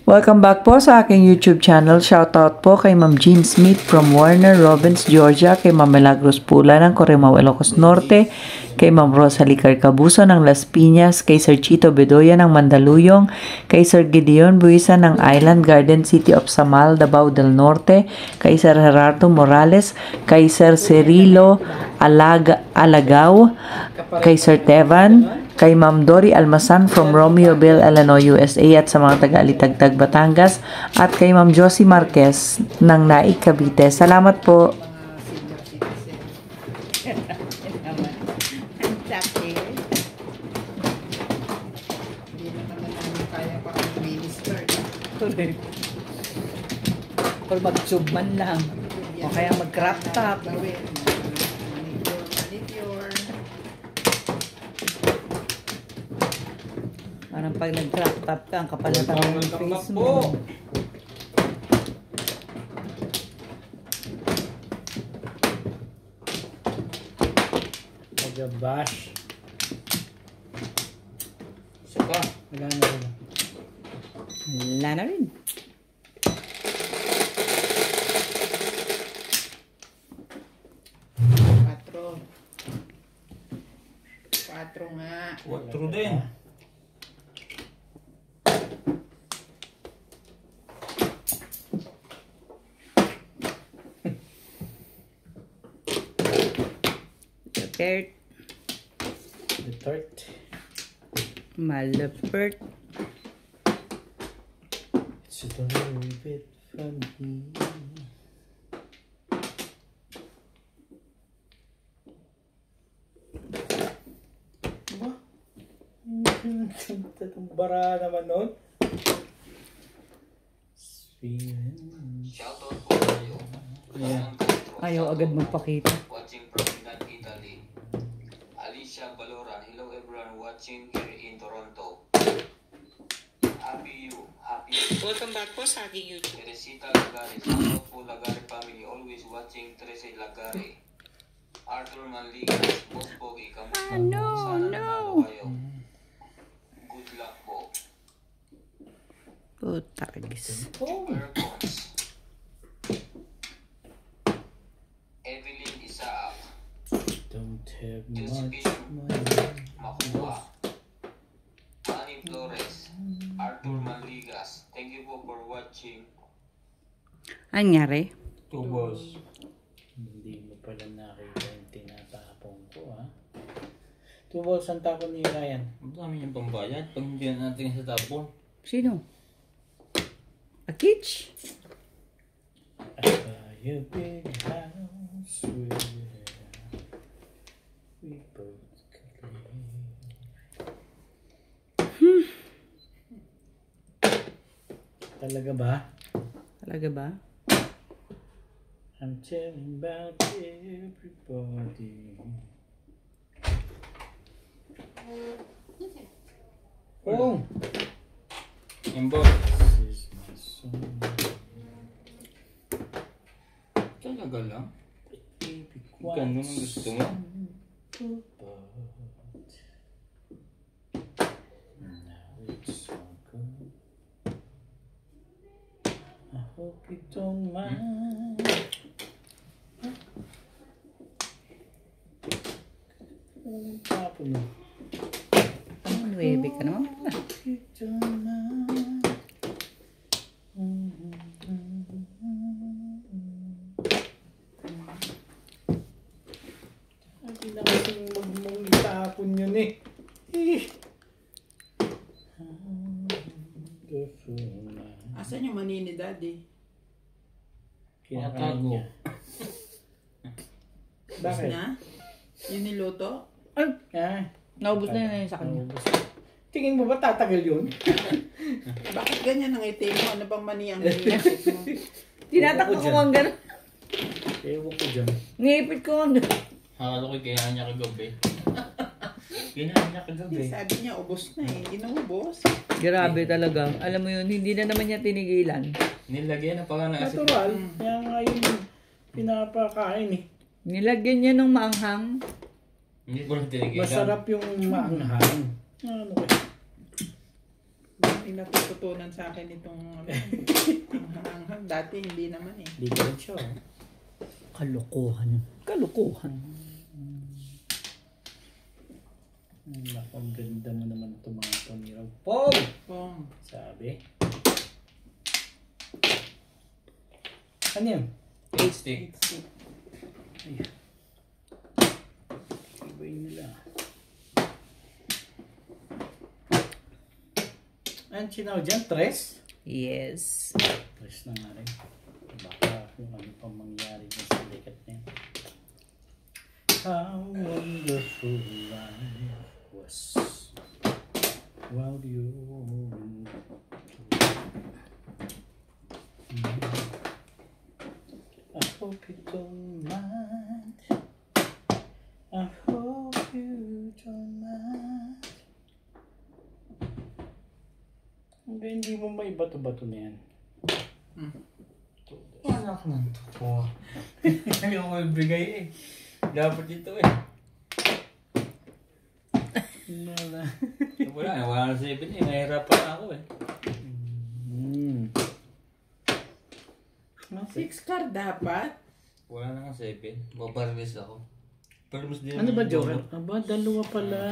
Welcome back po sa aking YouTube channel. Shoutout po kay Ma'am Jean Smith from Warner Robins, Georgia, kay Ma'am Milagros Pula ng Corimao, Ilocos Norte, kay Ma'am Rosalie Carcabuso ng Las Piñas, kay Sir Chito Bedoya ng Mandaluyong, kay Sir Gideon Buisa ng Island Garden City of Samal, Davao del Norte, kay Sir Gerardo Morales, kay Sir Cirilo Alagaw, kay Sir Tevan, kay Ma'am Dory Almasan from Romeoville, Illinois, USA, at sa mga taga-Alitagtag, Batangas, at kay Ma'am Josie Marquez ng Naik, Cavite. Salamat po. Or mag-tube man lang. O kaya mag-crop top. Parang pag nag-crop top ka, ang kapal na tayo ng face mo. Mag-bash. Isa pa. Wala na rin. Wala na rin. Patro nga. Patro din. Third. The third. Malapert. It's a little bit funny. Diba? Tatong bara naman nun. Shoutout po kayo. Yeah. Ayaw agad magpakita. Watching from Italy. Alicia Baloran. Hello everyone watching here in Toronto. Happy you. Happy you. Welcome back po sa aking YouTube. Teresita Lagare. Shoutout po Lagare family. Always watching Teresa Lagare. Arthur Manligas. Boss Bogi. Kamusta? no, Sana no. nanalo kayo. Good luck po. Oh, taragis. Aircons. Evelyn Isaac. Don't have much Josephine money. Makuha. Manny Flores. Arthur Manligas. Thank you po for watching. Anyari? Two balls. Hindi mo pala nakita yung tinatapon ko, ha? 2 balls ang tapon ni Ryan. Ang dami niyang pambayad pag hindi na natin sa tapon. Sino? Akich? I buy a big house where we both could live. Talaga ba? Talaga ba? I'm telling about everybody. Oh! Imbo. This is my song. Talaga lang. Baby, Ganun ang gusto mo? Now it's so good. I hope you don't mind. Anong tapon mo? Nuebe ka naman pala. You don't mind. Hindi na kasing mong itapon yun eh. Asan yung mani ni Daddy? Kinakain niya. Tapos Bakit? na? Yung niluto? Ah, Naubos na yun sa kanya. naubos. Tingin mo ba tatagal yun? Bakit ganyan ang itim mo? Ano bang mani ang niisip mo? Tinatakbo ko ang gano'n. Ewan ko dyan. Ngipit ko ang gano'n. Akala ko kaya niya kagabi. Kaya niya kagabi. Sabi niya, ubos na eh. Inuubos. Grabe talaga. Alam mo yun, hindi na naman niya tinigilan. Nilagyan na pala ng asin. Natural. Kaya nga yung pinapakain eh. Nilagyan niya ng maanghang. Hindi ko na tinigilan. Masarap yung maanghang. Ano kaya? May natututunan sa akin itong hanghang. Dati hindi naman eh. Hindi ka rin sure. Kalokohan. Kalokohan. Naku, ang ganda mo naman ito mga tumiraw. Pong! Pong. Sabi. Ano yun? 8 stick. Ayan. Ibayin nila. Ano sinawag dyan? Tres? Yes. Tres na nga rin. Baka kung ano pang mangyari dyan sa likat na yun. How wonderful life was while you were in I hope you don't mind. I hope you don't mind. Hindi mo may bato-bato na yan. Anak ng tuko. Hindi ako magbigay eh. Dapat ito eh. Wala. Wala na 7 eh. Nahirapan ako eh. 6 card dapat. Wala na nga 7. Babarlis ako. Pero mas din Ano ba, Joker? Aba, dalawa pala.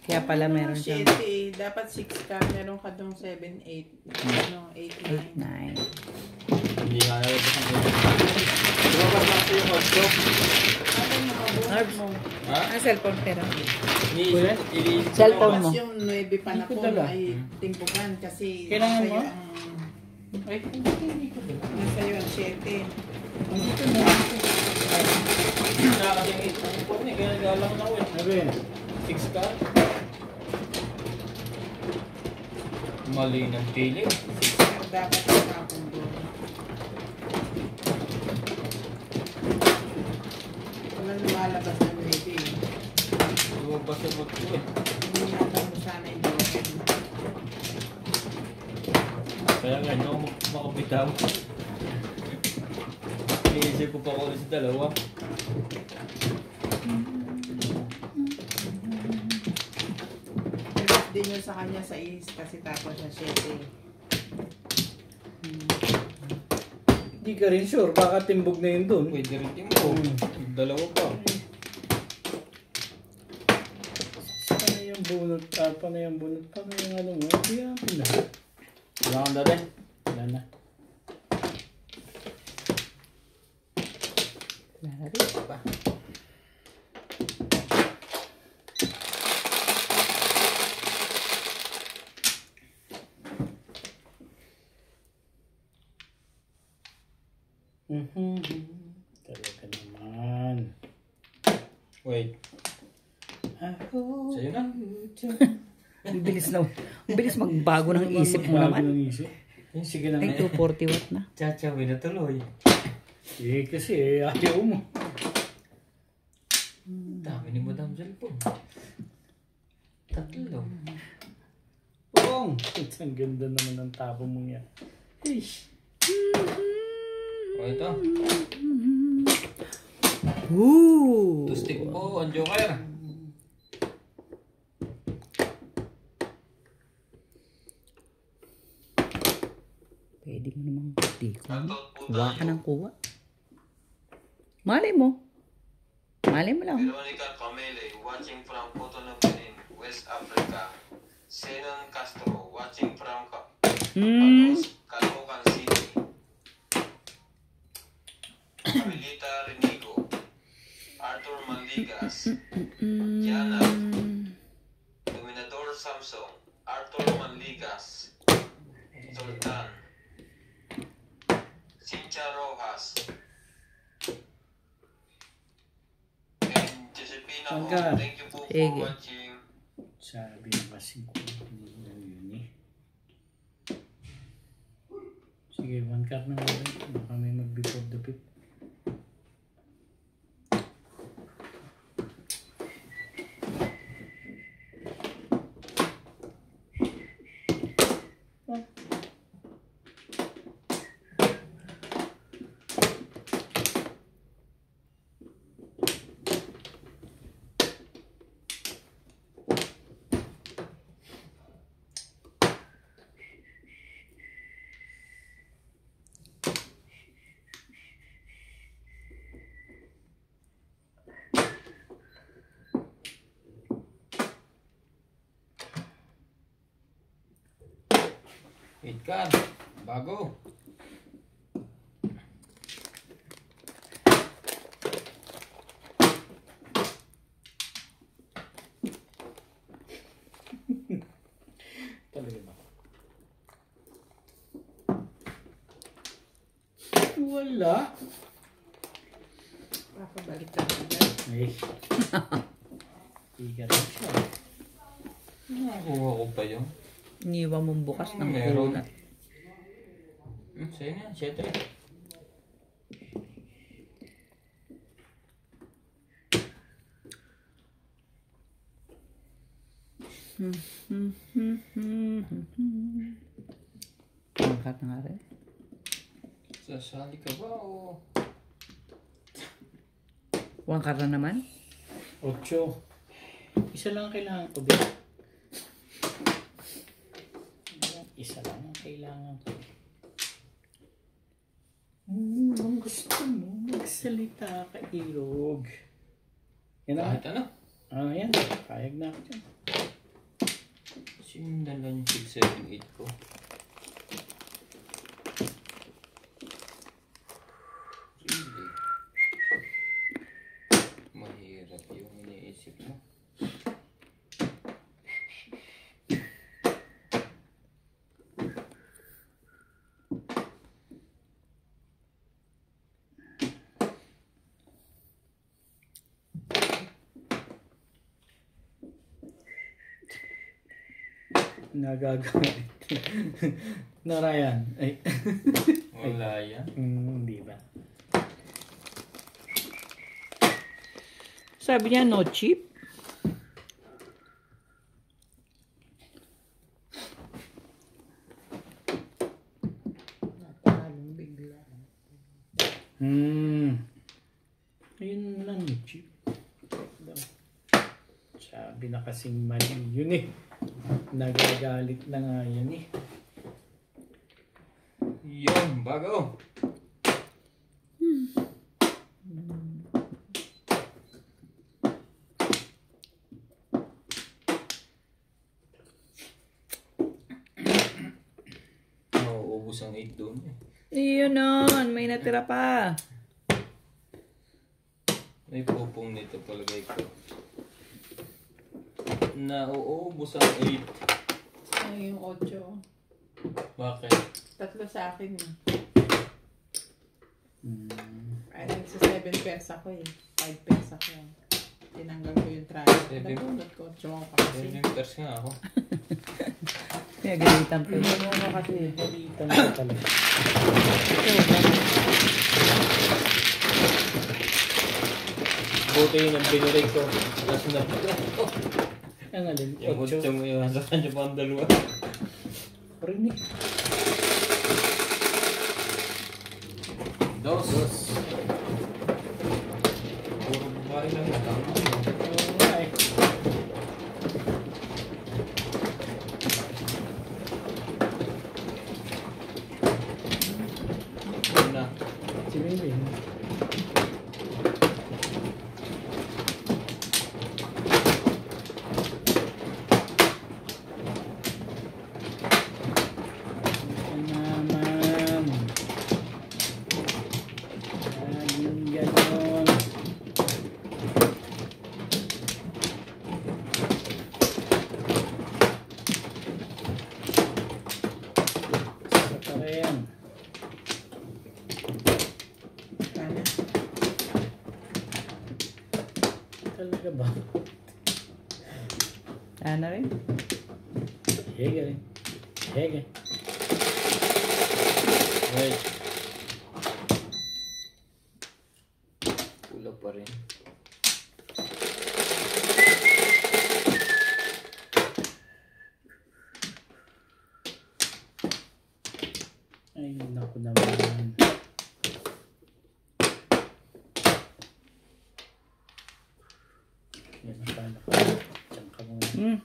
Kaya pala meron siyang 7 eh. Dapat 6 card. Meron ka dong 7, 8. Ano, 8, 9. 9. Hindi nga nalabas ang 7. Lumabas lang ko yung hotdog. Herbs. Ha? Cellphone pero. Cellphone mo. Tapos yung 9 pa na Hindi ko po dala. ay timpukan kasi Kailangan sa'yo mo? ang Ay, hindi ko dala. sa'yo ang 7. Andito na. Saka kasi yung 8 ang ipon eh. Kaya nagalang na ako eh. Ano yun? 6 ka? Mali ng pili. Dapat ang tapong doon. Wala lumalabas ng 9 eh. Lumabas sa bot ko eh. Hindi natin mo sana yung doon. Kaya nga, hindi ako makabitaw. Iisip ko pa ko ulit sa dalawa. Pinas din yun sa kanya sa is kasi tapos na 7. Hindi ka rin sure. Baka timbog na yun doon. Pwede rin team ko. Dalawa pa. Paano yung bunot? Paano yung bunot? Paano yung ano mo? Hindi yan na. Wala kang dali. Wala na. Laris pa. Talaga naman. Wait. Sa'yo na? Ang bilis na. Ang bilis magbago ng isip mo Bago naman. ng isip. Sige na Ay, 240 watt na. Chachawin na tuloy. Eh, kasi ayaw mo. Dami ni Madam Cellphone. Tatlo. Bong! Ang ganda naman ng tapo mo yan. O ito. Ooh! Tustik po, ang joker. Pwede mo namang di ko. Kuha ka ng kuha. Malay mo. Malay mo lang. Veronica Camele, watching from Cotonou, Benin, West Africa. Senon Castro, watching from Caloocan City. Abilita Renigo, Arthur Manligas, Jana, Dominador Samsung, Arthur Manligas, Sultan, Cynthia Rojas, and Josepina Ho. Pagka. Thank you po Sige. for watching. Sabi na kasi ko. Yun eh. Sige, one card na lang. Baka may mag-before the pit. 8 card. Bago. Talaga ba? Wala. Papabalik ka agad. Ay. Iga rin siya. Nakakuha ko pa yung. Iniwan mong bukas ng Meron. kunat. Sa'yo na, 7. Angkat na nga rin. Sasali ka ba o? Wangkar na naman. 8. Isa lang ang kailangan ko din. Isa lang ang kailangan ko. Ang gusto mo magsalita ka, Irog. Yan na. Kahit ano? Yan. Payag na ako dyan. Sinundan lang yung 6, 7, 8 ko. Really? Mahirap yung iniisip mo. Nagagawin. Narayan. Ay. Wala yan. Hindi ba? Sabi niya, no cheap. Napahalong bigla. Ayun lang yung chip. Sabi na kasing mali yun eh. Nagagalit na nga yan eh. Yun, bago. Mauubos ang 8 doon eh. Iyon nun, may natira pa. May pupong nito palagay ko. Nauubos ang 8. Ay, yung 8. Bakit? 3 sa akin eh. Ay, nagsa 7 pairs ako eh. 5 pairs ako. Tinanggal ko yung trial. 7. Nabunod ko. 8 ako kasi. 7 pairs nga ako. Kaya galitan pa yun. Ano mo kasi? Halitan ko talaga. Buti yun ang binurek ko. Tapos na ko. Ang alin? Yung 8 mo yun. Sa kanya pa ang dalawa. Parinig. 2. Puro babae lang. Oo nga eh. Na. Si Baby. Naman. Laging ganon. Sa pa rin. Sana. Talaga ba? Ano rin? Hege rin. Hege. Wait. Kulang pa rin. Ay, naku naman. Yan ang pala ko. Diyan ka muna.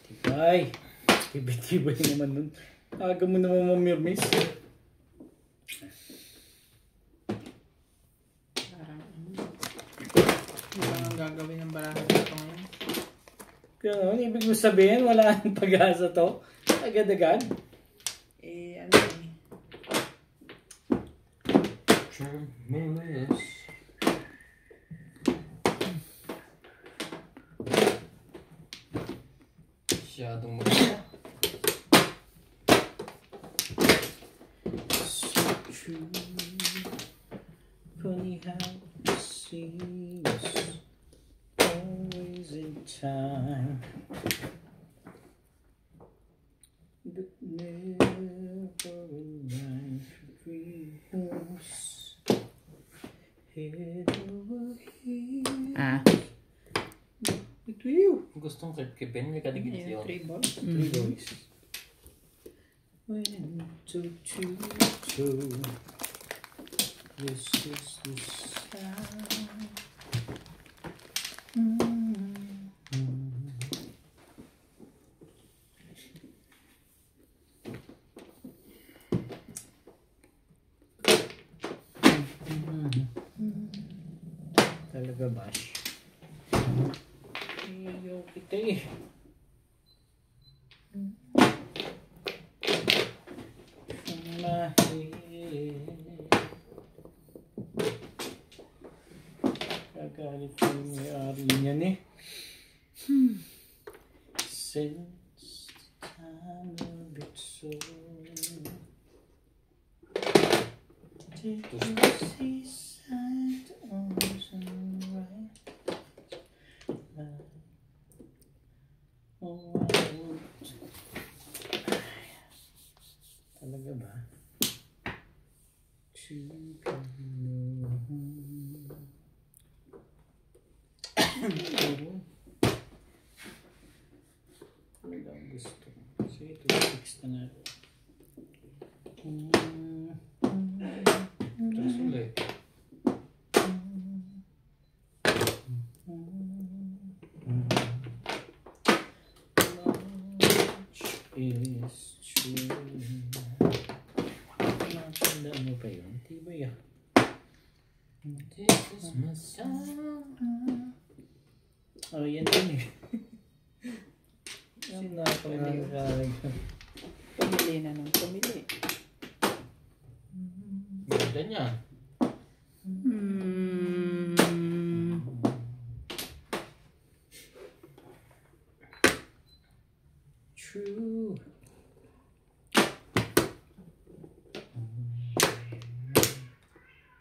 Tibay. Tibay naman nun. Aga mo naman mamirmis. Parang gagawin ng barahan ito ngayon. Ganun, ibig mo sabihin, wala nang pag-asa to? Agad-agad? Ano eh. Tremulous. Masyadong maganda. So true. Funny how it seems always in time, but never in life dreams head over heels. Ah. Ito yun. Gustong kipin, may kadigit yun. 3 balls. Three boys. 1, 2, 2, 2. This is the sound. Talaga bash. Ayaw kita eh. Kagalit yung may-ari niyan eh. Since the time of its soul, take the seaside arms and right. Oh, I want. Talaga ba? To go home. Talaga ang gusto. Kasi ito, fix na natin. Tapos ulit. Is true. Nakatandaan mo pa yun? Di ba yan? This is my song. Oh, yan din eh. Yan na pangalag. Pumili na nung pumili. Ganda niya. True.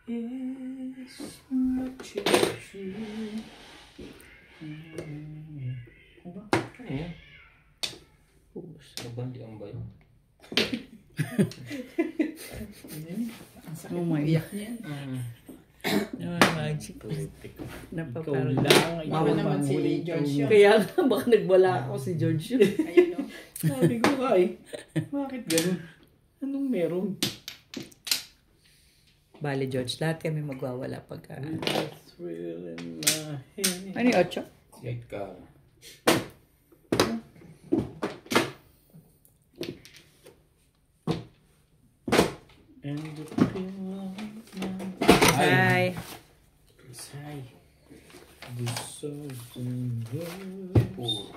Yes, much is true. Ano ba? Ano yan? Kabandiang ba yun? Ang sakit Oh my iyak niyan. Magic. Ikaw Napaparang. lang. Baka naman si manghuli George ikaw. yun. Kaya nga, baka nagwala ako si George yun. Ayun o. Sabi ko nga eh. Bakit ganun? Anong meron? Bale, George, lahat kami magwawala pagka. Thrill in my head. Ano yung 8? Sight ka. And the pillow of my Hi. sigh. The souls in yours. Puro.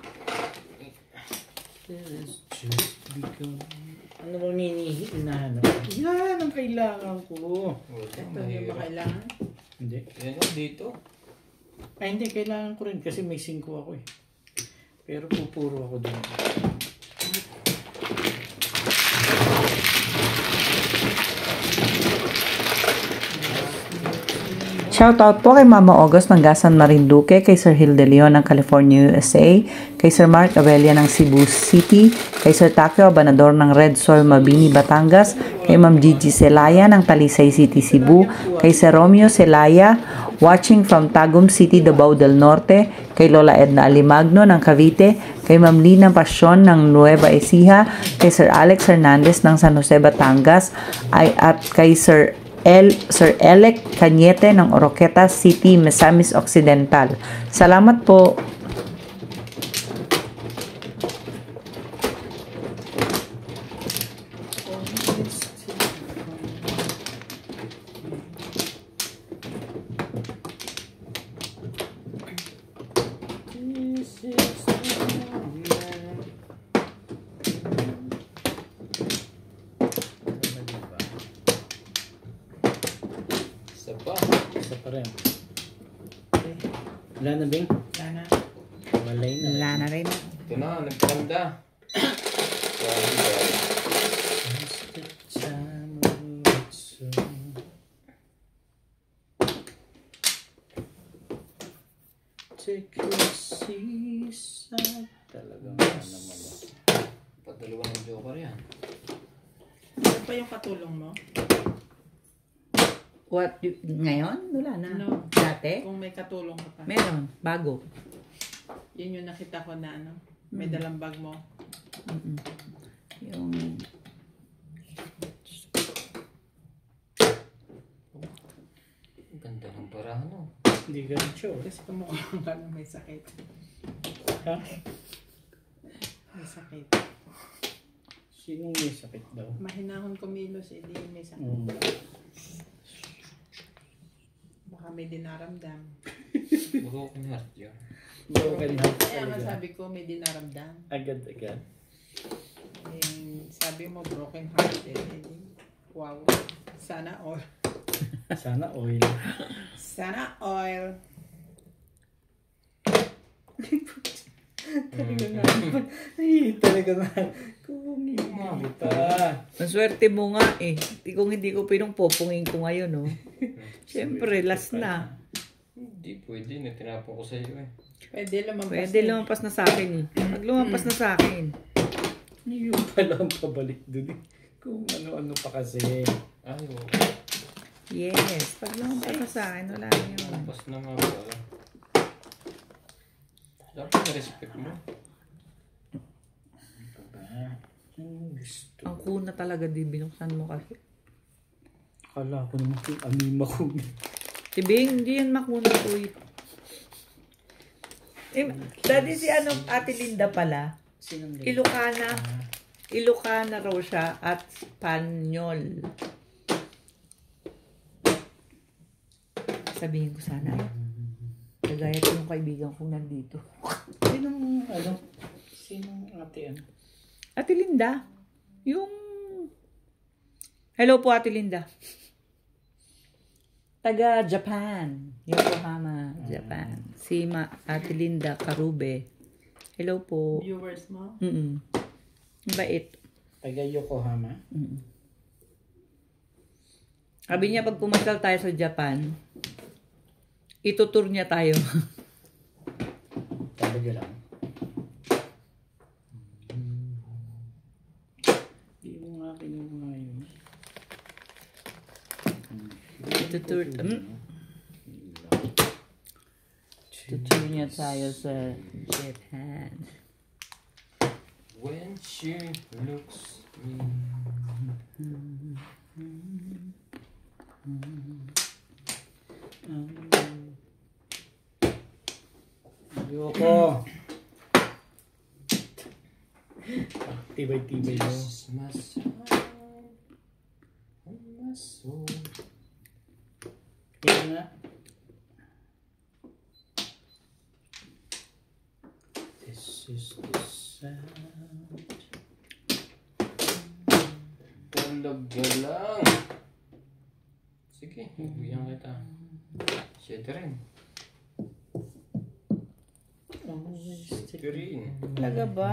Let's just become. Ano bang hinahanap? Yan ang kailangan ko. Ito yung ba kailangan? Hindi. Yan o, dito. Ay hindi, kailangan ko rin kasi may 5 ako eh. Pero pupuro ako doon. Shoutout po kay Mama August ng Gasan Marinduque, kay Sir Hilde Leon ng California, USA, kay Sir Mark Abella ng Cebu City, kay Sir Takeo Abanador ng Red Soil, Mabini, Batangas, kay Ma'am Gigi Celaya ng Talisay City, Cebu, kay Sir Romeo Celaya, watching from Tagum City, Davao del Norte, kay Lola Edna Alimagno ng Cavite, kay Ma'am Lina Pasyon ng Nueva Ecija, kay Sir Alex Hernandez ng San Jose, Batangas, at kay Sir Elec Cañete ng Oroqueta City, Misamis Occidental. Salamat po. Wala na, Bing? Sana. Walay na. Wala na rin. Ito na, nagpanda. Take your seaside. Talagang naman. Padalawa ng joker yan. Ano pa yung katulong mo? Ngayon? Wala na. No. Dati? Kung may katulong ka pa. Meron. Bago. Yun yung nakita ko na ano. May dalang bag mo. Yung... Ganda ng barahan, no? Hindi ka sure. Kasi kumukhang ka na may sakit. Ha? May sakit. Sinong may sakit daw? Mahinahon kumilos, hindi may sakit. Baka may dinaramdam. Broken heart yun. Broken heart Kaya nga talaga. sabi ko may dinaramdam. Agad-agad. Eh, sabi mo broken hearted. Eh, wow. Sana all. Sana oil. Sana oil. Talaga na. Kung kita. Ang swerte mo nga eh. Kung hindi ko pinungpopungin ko ngayon, oh. Siyempre, last na. Hindi pwede, natinapon ko sa iyo eh. Pwede lumampas. Pwede lumampas na sa akin eh. Pag lumampas na sa akin. Yung pala ang pabalik dun eh. Kung ano-ano pa kasi. Ay, oo. Yes. Pag lumampas na sa akin, wala na yun. Tapos na nga pala. Dapat na-respect mo. Gusto. Ang kuna talaga di binuksan mo kasi. Akala ko naman kung anima ko. Tibing, hindi yan makuna po eh. Dati si ano, Ate Linda pala. Sinong Ilocana raw siya at Spanyol. Sabihin ko sana. Kagaya ko yung kaibigan kong nandito. Sinong ano? Sinong ate ano? Ate Linda, yung... Hello po, Ate Linda. Taga Japan. Yokohama, Japan. Si Ate Linda Karube. Hello po. Viewers mo. Bait. Taga Yokohama? Sabi niya, pag pumasal tayo sa Japan, itutur niya tayo. Talaga lang. Hindi mo nga kinuha yun. Itutur niya tayo sa Japan. When she looks me. Ayoko. Tibay-tibay mo. Christmas on my soul. Yan nga. This is the sound. Talaga lang. Sige, bigyan kita. Siya rin. Siya rin. Talaga ba?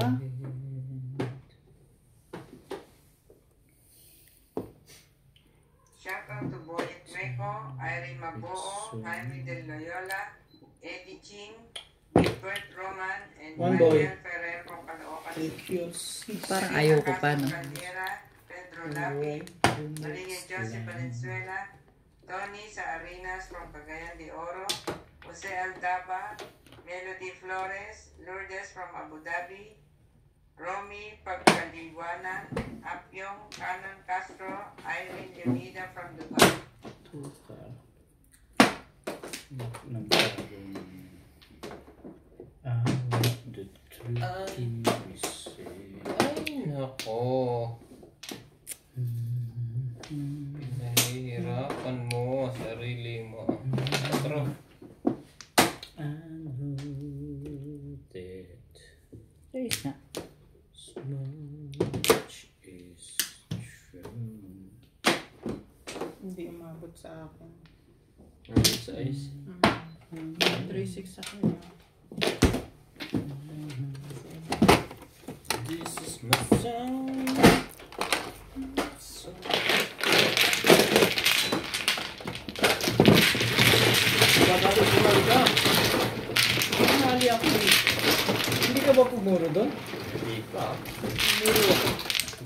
Shout out to Boyet Meco, Irene Maboo, Jaime Del Loyola, Eddie Ching, Gilbert Roman, and One boy. Manuel Ferrer from Caloocan. Thank you. Parang ayoko pa, no? Caldera, Pedro Lapi, Maria Joseph Valenzuela, Tony sa Arenas from Cagayan de Oro, Jose Aldaba, Melody Flores, Lourdes from Abu Dhabi, Romy Pagkaliwanan, Apyong Canon Castro, Irene Leonida from Dubai. Ay, nako. Nahihirapan mo sarili mo. Pero, Ayos na. Hindi umabot sa akin. sa ice. 3 3-6 ako na. This is my song. Bakit sumali ka? Sumali ako eh. Hindi ka ba pumuro doon? Hindi pa. Pumuro ako.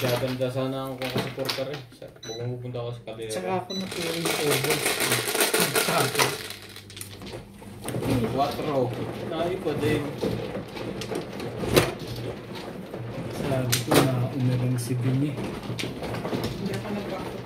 Gaganda sana ako kung supporter eh. Kung pupunta ako sa kalera. Tsaka ako na turing over. Sa akin. 4. Tayo pa din. Sabi ko na umirang si Bini. Hindi ako nagpako.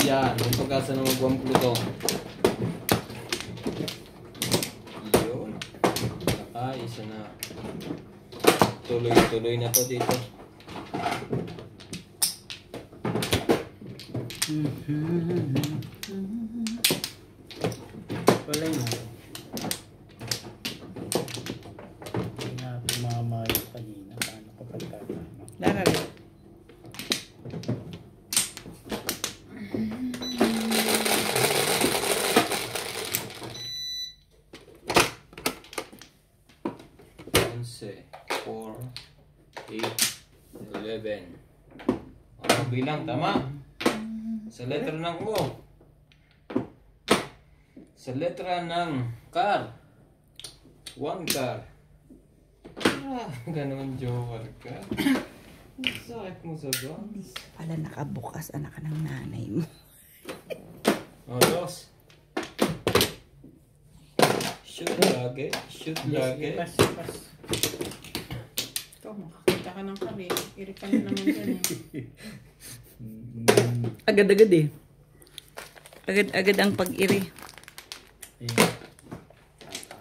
Yan, may pag-asa na mag-1 Pluto. Yun. Isa na. Tuloy-tuloy na to dito. Wala yun. Hindi nga tumamayo kanina. Paano ka pagkakama? Darating. Onse, 4, 8, 11. Ano bilang? Tama. Sa letra ng O. Sa letra ng car. 1 car. Ganon joker ka. Sakit mo sa ba? Pala nakabukas anak ng nanay mo. O, 2. Shoot lagi. Shoot lagi. Pas. Ito, makakita ka ng kari. Iri ka na naman dyan eh. Agad-agad eh. Agad-agad ang pag-iri.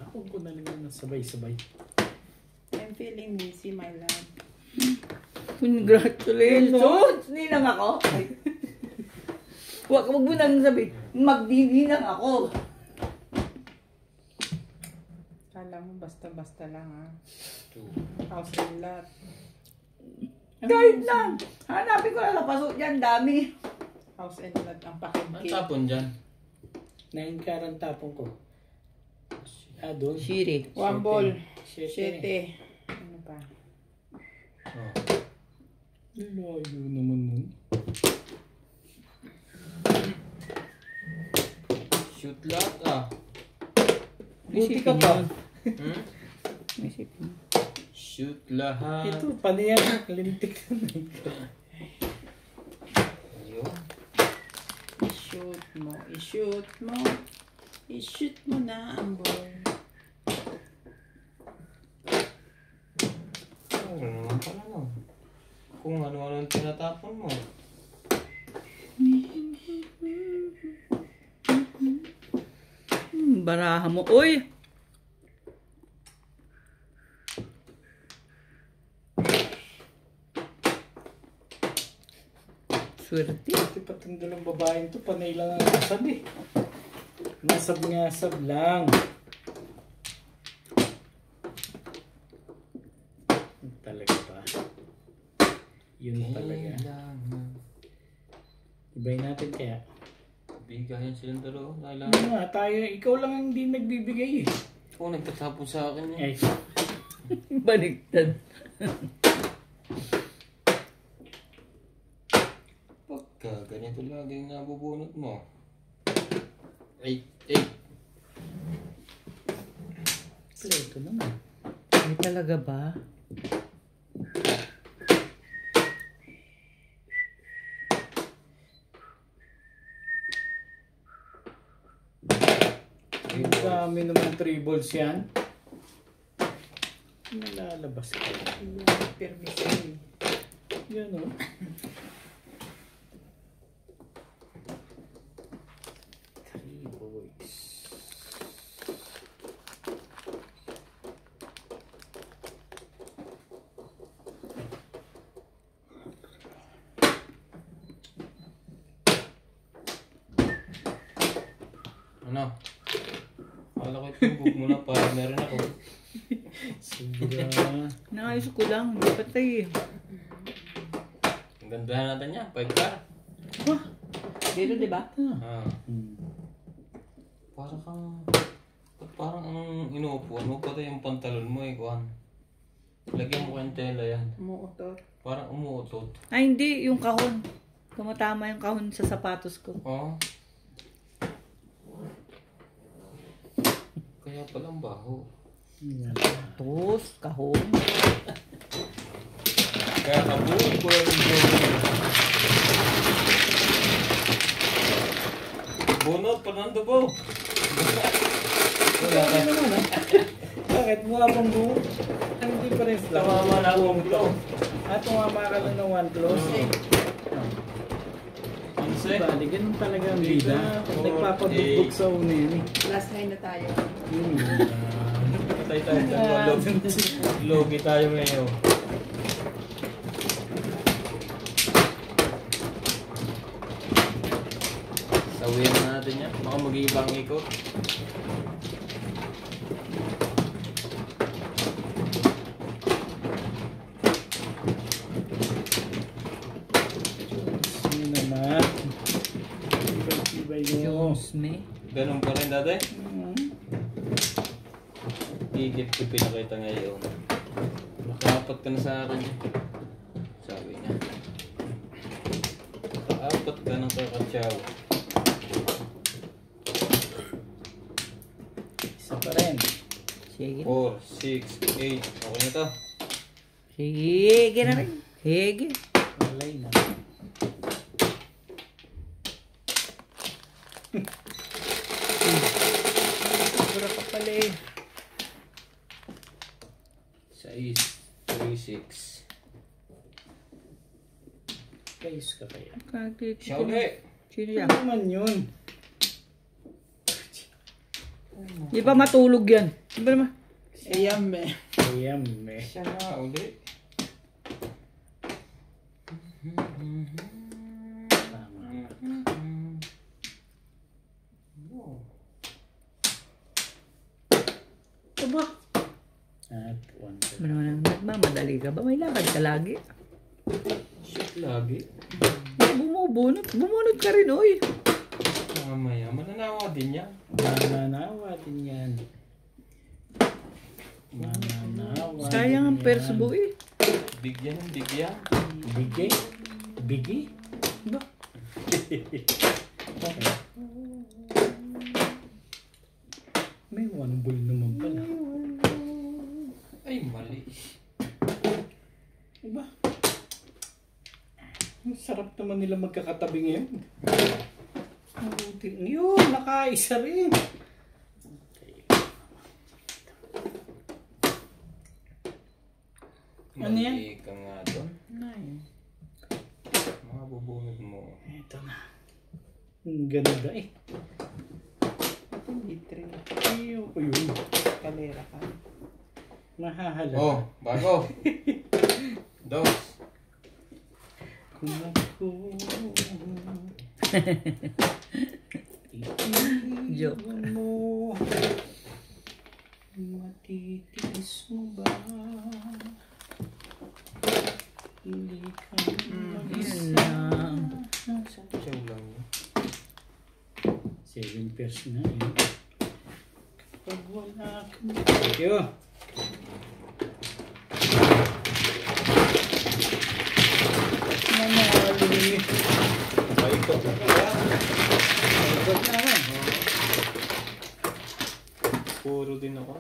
Ako ko na lang yung sabay-sabay. I'm feeling busy, my love. Congratulations! Ninang ako. Huwag mo nang sabi, magdininang ako. Kala mo basta-basta lang ha. 2. House and lot. Kahit lang. Hanapin ko na sa paso dyan, dami. House and lot ang Ang pakinggan. tapon dyan. 9 karang tapong ko. Doon. Shiri. 1 ball. 7. 7. Ano pa? Oh. Layo naman nun. Shoot lahat ah. Buti ka pa. Hmm? Shoot lahat. Ito, paniyan. Lintik na. Ayun. I-shoot mo. I-shoot mo. I-shoot mo na ang ball. Ano naman pala no? Kung ano-ano ang tinatapon mo. Baraha mo. Uy! Swerte. Ito pa itong dalawang babaeng to, panay lang ang nasab eh. Nasab-ngasab lang. Talaga ba? Yun talaga. Kailangan. Ibay natin kaya. Bigayan silang dalawa. Ano Kailangan. nga, tayo, ikaw lang ang hindi nagbibigay eh. Kung nagtatapon sa akin yun. Ay, Baliktad. Pagka ganito lagi yung nabubunot mo. 8. pleto naman. Ay, talaga ba? Ang dami naman 3 balls yan. Nalalabas ka. Permission. Yan o. Three boys. Ano? Akala ko itubog mo na para meron ako. Sobra. Naayos ko lang, hindi patay eh. Ang ganda natin niya, 5 car. Dito, di ba? Ah. Parang ang inuupuan mo, pati yung pantalon mo eh, kuhan. Lagyan mo kayong tela yan. Umuutor. Parang umuutot. Ay, hindi. Yung kahon. Tumatama yung kahon sa sapatos ko. Oo. Kaya palang baho. Tos, kahon. Kaya kabuhin ko lang yung bunot, Fernando po. Wala ka. Bakit mukha bang buo? Ang difference lang. Tumama na akong glow. Tumama ka lang ng one close. Anse? Bali, ganun talaga ang bida. Four, Nagpapabugbog eight. sa una yun eh. Last high na tayo. Patay tayo dalawa. Logi tayo ngayon. Sawihan na natin yan. Baka mag-iibang ikot. Ano naman? Ibay mo. Jones, me. Ganun pa rin dati. Hmm. Higit ko pinakita ngayon. Nakaapat ka na sa akin. Sabi niya. Nakaapat ka ng kakatsaw. Isa pa rin. Sige. 4, 6, 8. Okay na to. Sige na rin. Sige. Alay na. Sobra ka pala eh. 6, 3, 6. Kayos ka kaya. Siya ulit. Sino yan? Ano naman yun? Di ba matulog yan? Di ba naman? Ayan, me. Ayan, me. Siya na ulit. Tama. Aba. At one. Ano naman ang nagmamadali ka ba? May lakad ka lagi. Shit lagi. Bumubunot. Bumunot ka rin, oy. Mamaya, mananawa din yan. Mananawa din yan. Mananawa. Sayang ang din persbo yan. eh. Bigyan ng bigyan. Bigay? Bigay? Ba? May one bull naman pala. Ay, mali. Diba? Ang sarap naman nila magkakatabi ngayon. Yun, nakaisa rin. Ano yan? Mali ka nga doon. Mga bubunod mo. Ito na. Ang ganda eh. Hindi 3. Ayoko yun. Kalera ka. Mahahala. Oh, bago. Dos. Kung ako Joke. mo, matitiis mo ba? Hindi ka Yan lang. Siya lang yun. 7 pairs na yun. Kapag wala ka na. Thank you. Nanalo. Paikot na kaya. Ikot na naman. Puro din ako.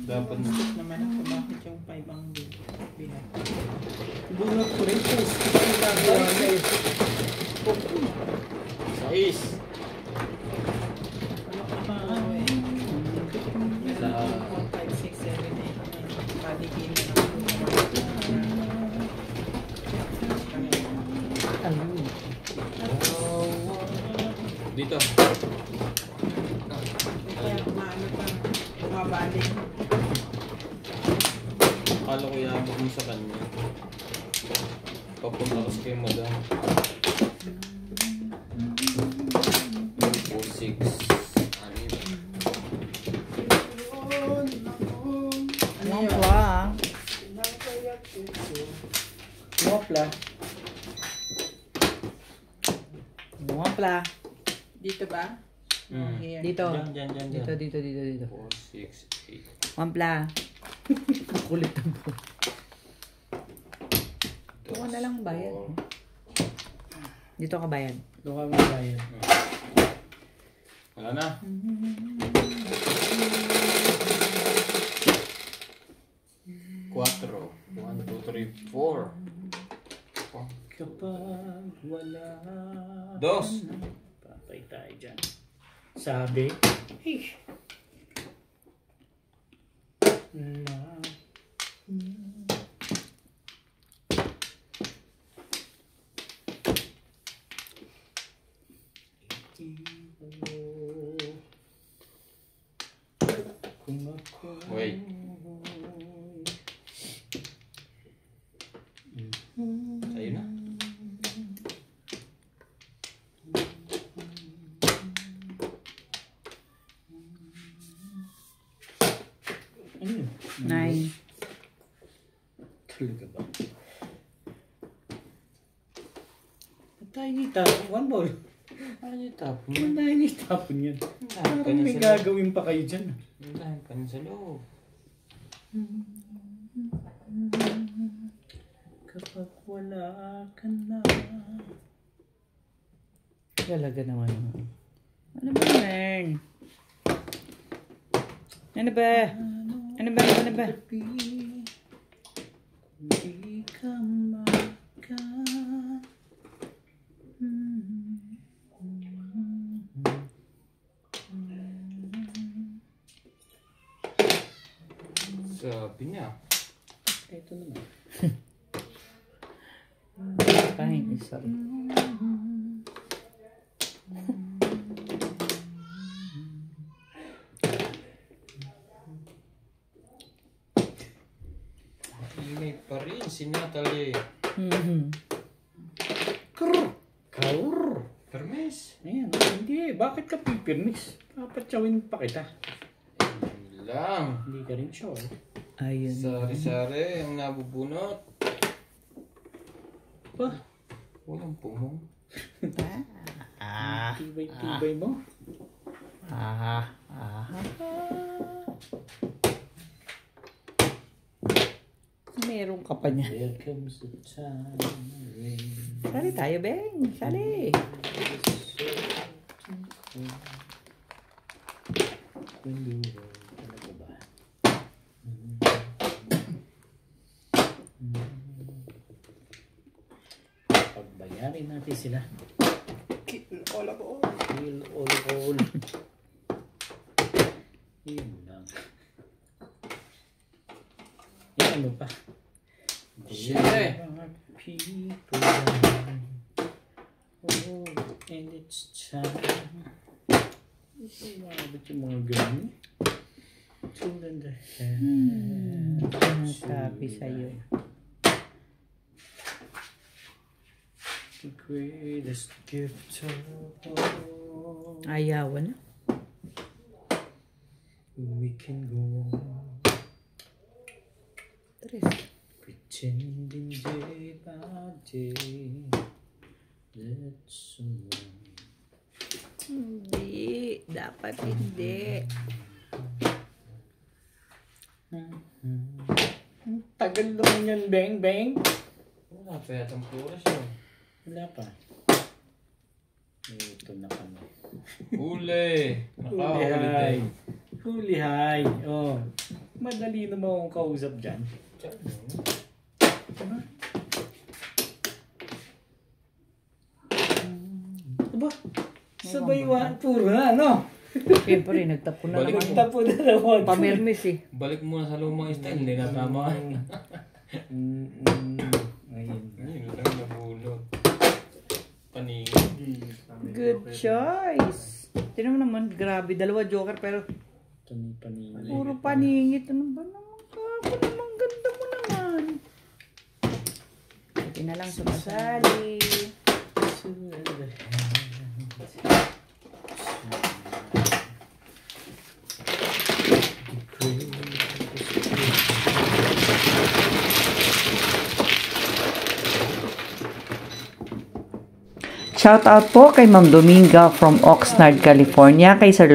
Dapat na. Naman ako bakit yung 5 ang bilang. Bunot ko rin. Ginagawa na eh. 6. Sa 5, 6, 7, 8, 9. Paligin na ako. Dito. Kaya maano pa, bumabalik. Akala ko yabot mo sa kanya. Papunta kasi kay madam. 6, 6. Wampla. Wapla. Wampla. Dito ba? Here. Dito. Diyan. Dito. 4, 6, 8. Wampla. Kulit ang po. Dos, Ito na lang bayad. 4. Dito ka bayad. Doon kami tayo. Wala na. Cuatro. 1, 2, 3, 4. Kapag wala. Dos. Patay tayo dyan. Sabi. Hey. Na. Kung ako Wait. Sa'yo na. ano yun? 9. Talaga ba? Patay ni one ball. Ano yung tapon? Patay ni tapon yan. Dahil Parang may gagawin pa kayo dyan. Dahil ka na sa loob. Kapag wala ka na. Talaga naman. Ano ba yan? Ano ba? Ano ba? Hindi ka maka. Sabi niya. Ito naman. Fine, sorry. Ingay pa rin si Natalie. Kaur. Permis. Ayan, hindi. Bakit ka pipirmis? Papatsawin pa kita. Hindi lang. Hindi ka rin sure. Ayun. Sari-sari ang nabubunot. Pa, Walang pumong. tibay-tibay mo. Meron ka pa niya. There comes the time. Sali tayo, Beng. Sali. Talaga ba? Pagbayarin natin sila. Kill all ako. Kill all. Yun lang. Yan ano pa? Siyempre. People. Oh, and it's time. Umabot yung mga ganun. Tulad na. Sabi sa'yo. The greatest gift of all. Ayawan na. We can go on Tres. pretending day by day that someone. Hindi. Dapat hindi. Tagal naman yan, Beng Beng. Wala pa yatang puras yun. Wala pa. Ito na kami. Huli! Nakahuli Huli tayo. high. Huli high. Oh. Madali naman akong kausap dyan. Aba, sabay puro na, no? Siyempre, nagtapo na Balik naman. mo. Tapo na naman. Pamirmis eh. Balik muna sa lumang style. Hindi na tama. Ayun. Ayun lang nabulot. Paningin. Good choice. Tignan mo naman, grabe. Dalawa joker pero Paningin. puro paningit. Ano ba naman ka? Ako naman, ganda mo naman. Ito na lang sumasali. Shoutout po kay Ma'am Dominga from Oxnard, California, kay Sir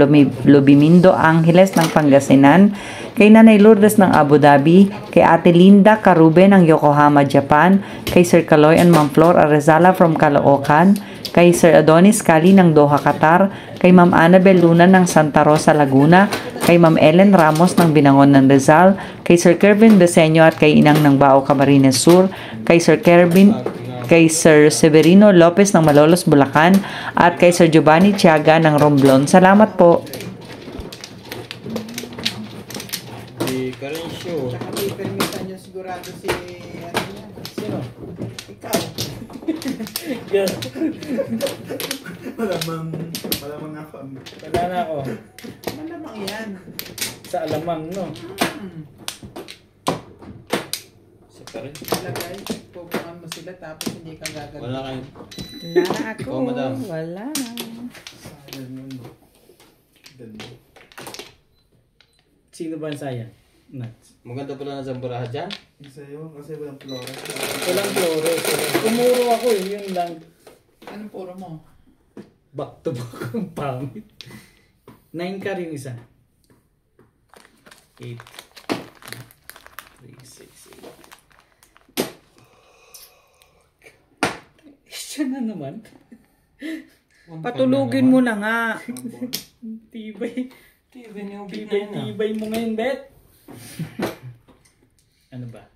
Lubimindo Angeles ng Pangasinan, kay Nanay Lourdes ng Abu Dhabi, kay Ate Linda Carube ng Yokohama, Japan, kay Sir Kaloy and Ma'am Flor Arezala from Caloocan, kay Sir Adonis Kali ng Doha, Qatar, kay Ma'am Annabel Luna ng Santa Rosa, Laguna, kay Ma'am Ellen Ramos ng Binangon ng Rizal, kay Sir Kervin Beseño at kay Inang ng Bao, Camarines Sur, kay Sir Severino Lopez ng Malolos, Bulacan, at kay Sir Giovanni Tiaga ng Romblon. Salamat po. Di ka rin sure. Tsaka may permisan yung sigurado si, ano yan? Sino? Ikaw. Malamang ako. Wala na ako. Malamang yan. Sa alamang, no? Sa ka rin. Ilagay, pupungan mo sila tapos hindi ka gagawin. Wala kayo. Wala na ako. Ikaw, madam. Wala na. Sino ba ang sayang? Nuts. Maganda pala na zamburaha dyan. Sa'yo, kasi walang flores. Walang flores. Kumuro ako eh, yun lang. Anong puro mo? Back to back ang pangit. 9 ka rin isa. 8. 3, 6, 8. Siya na naman. Patulugin mo na nga. Tibay. Tibay niyo, bit na yun ah. Tibay mo ngayon, Bet. Ano ba?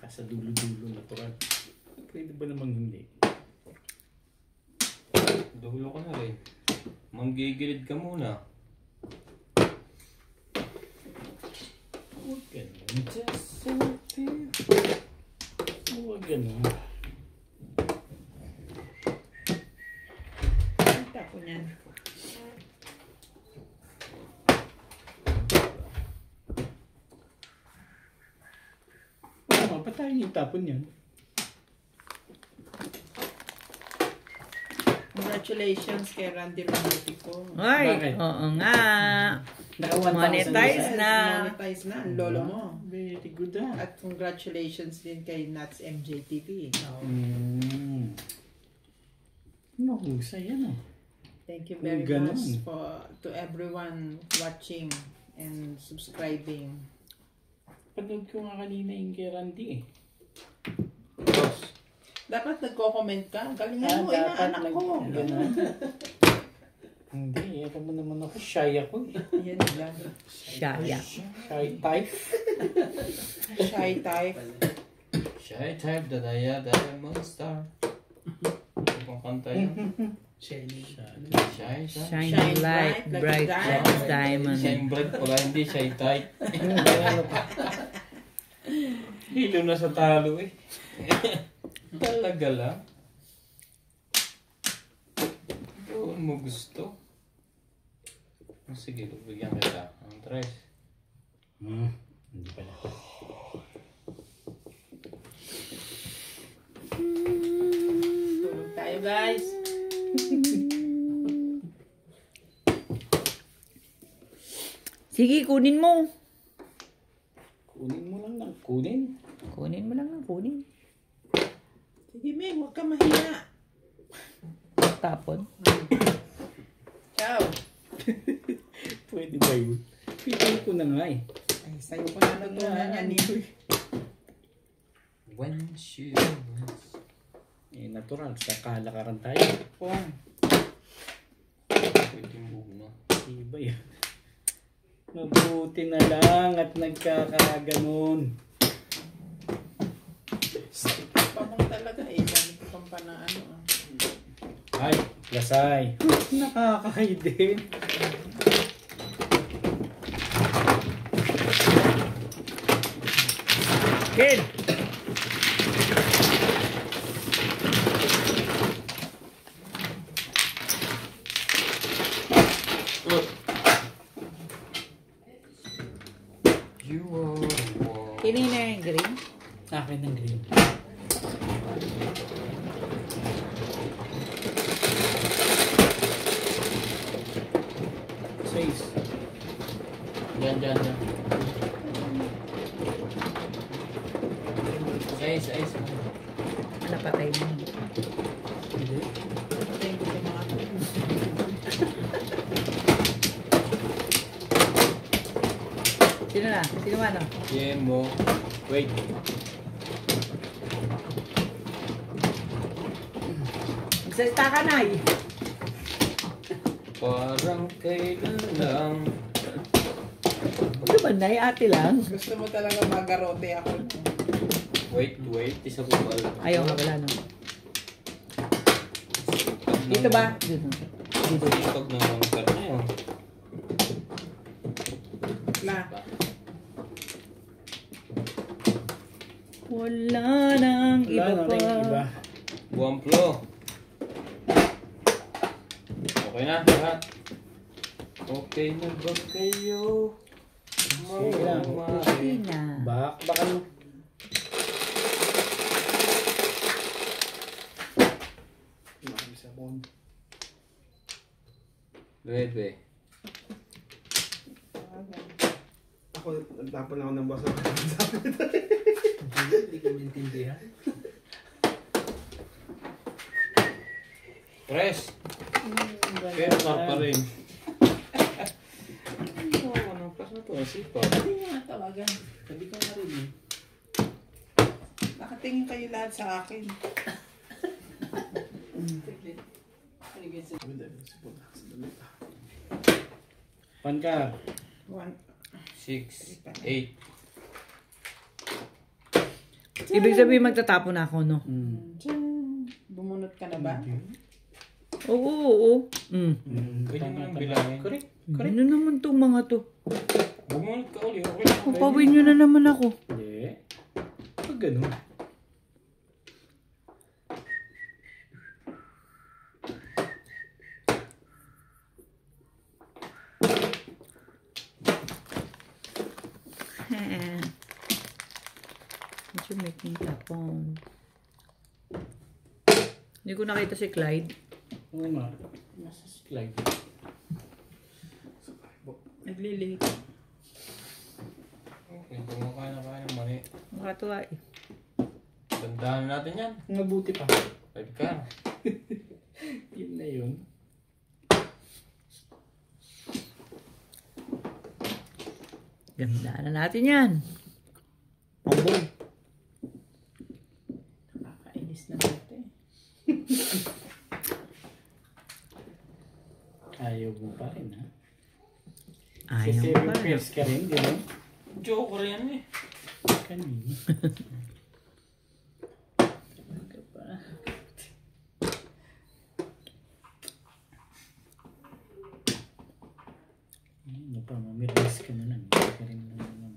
Sa dulo-dulo natural. Pwede ba namang hindi? Dulo ka na rin. Manggigilid ka muna. Huwag ganun. Just so deep. Huwag ganun. Kita ko niyan. Ba't tayo itapon yan? Congratulations kay Randy Romantico. Ay, Bakit? oo nga. Naka 1,000 Monetize isa. na. Monetize na ang lolo mo. Very good ah. At congratulations din kay Nats MJTV. Mahusay yan ah. Thank you very Ganun. much to everyone watching and subscribing. Panood ko nga kanina yung kay Randy eh. Boss. Dapat nagko-comment ka. Galingan mo, inaanak ko. Ganun. Hindi, ako mo naman ako. Shy ako eh. Yan lang. Shaya. Shy type. Shy type. Shy type, dadaya, diamond star. Ito pang kanta yun. Shy, shy. Shine light, bright like a diamond. Shine bright pala, hindi shy type. Hilo na sa talo eh. Talaga lang. Doon mo gusto. Sige, bigyan kita. Ang tres. Hindi pala. Tulog tayo, guys. Sige, kunin mo. Kunin mo lang ng kunin. Kunin mo lang, kunin. Sige, Ming, huwag ka mahiya. Tapon. Ciao. Pwede ba yun? Pwede ko na nga eh. Ay, sa'yo ko na natutunan yan eh. When she was... Eh, natural. Sa kalakaran tayo. Pong. Pwede muna. Iba yun. Mabuti na lang at nagkakaganon. Pamang talaga eh. Dami ko pang panaano ah. Ay, lasay. Nakakahay din. Kid! You are one. Kinina yung green. Akin ng green. Size. Dyan. Size. Napatay mo. Sino na? Sino ano? Game mo. Wait. Magsalita ka na eh. Parang kailan lang. Ano ba, Nay? Ate lang? Gusto mo talaga magarote ako. Wait. Isa po ba? Ayaw nga, wala no. Dito ba? Dito. Pag naman na yun. Na. Wala nang iba pa. Buwamplo. Okay na, lahat. Okay na ba kayo? Okay na. Baka no. Bebe. Ako, nagtapon ako ng basa. Hindi ko maintindihan. Press. Pero pa rin. Ano press na to? Sipa. Hindi mo nga tawagan. Hindi ko narinig. Nakatingin kayo lahat sa akin. Pankar. 1. 6, 8. Ibig sabihin magtatapon na ako, no? Bumunot ka na ba? Oo. Pwede mo nang bilangin. Correct. Ano naman tong mga to? Bumunod ka uli. Okay lang. Papawin nyo na naman ako. Hindi. Pag ganun. What you making tapon? Hindi ko nakita si Clyde. Oo nga. Nasa slide. Naglilate. Okay, kumakain na kain ng mani. Nakatuwa eh. Tandaan natin yan. Mabuti pa. 5 ka. Yun na yun. Ganda na natin yan. Pambol. Nakakainis na dito eh. Ayaw mo pa rin, ha? Ayaw Kasi pa rin. repairs ka rin, di ba? Joker yan eh. Kanina. Talaga ba? Ano pa, mamiris ka na lang. Hindi ka rin naman.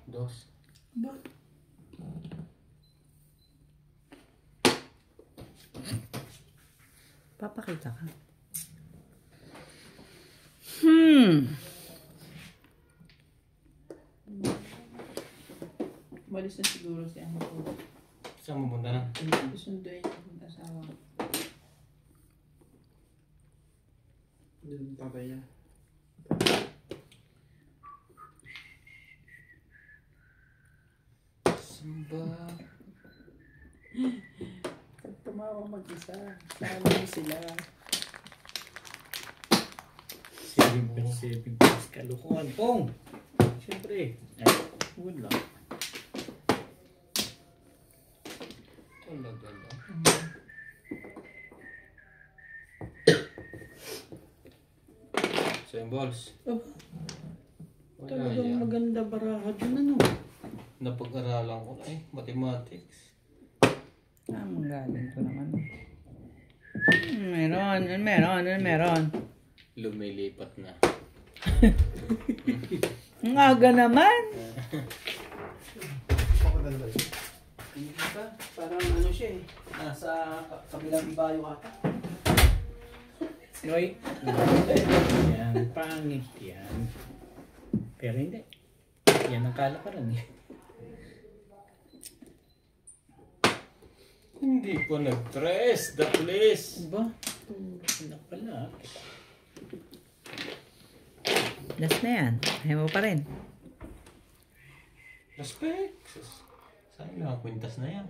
Dos. Ba? Papakita ka. Malis na siguro si ang ko. Saan mo punta na? Susunduin yung asawa. Yung tatay niya. Samba. Pag tumawa mag-isa, sabi sila. 7 pesos kalukuhan. Pong! Siyempre. Ay, huwag lang. Talaga lang. Symbols. Oh, Wala talagang yan. maganda baraha dun, ano? Napag-aralan ko na eh. Mathematics. Ang galing ko naman. Meron. Lumilipat na. Ang aga naman. Ako dalawa yun. Parang ano siya eh. Nasa kabilang ibayo ata. Noy. Yan. Pangit yan. Pero hindi. Yan ang kalakaran eh. Hindi pa nag-tres. The place. Ba? Ano pala? Last na yan. Ayaw mo pa rin. Respect. Saan yung nakakwintas na yan?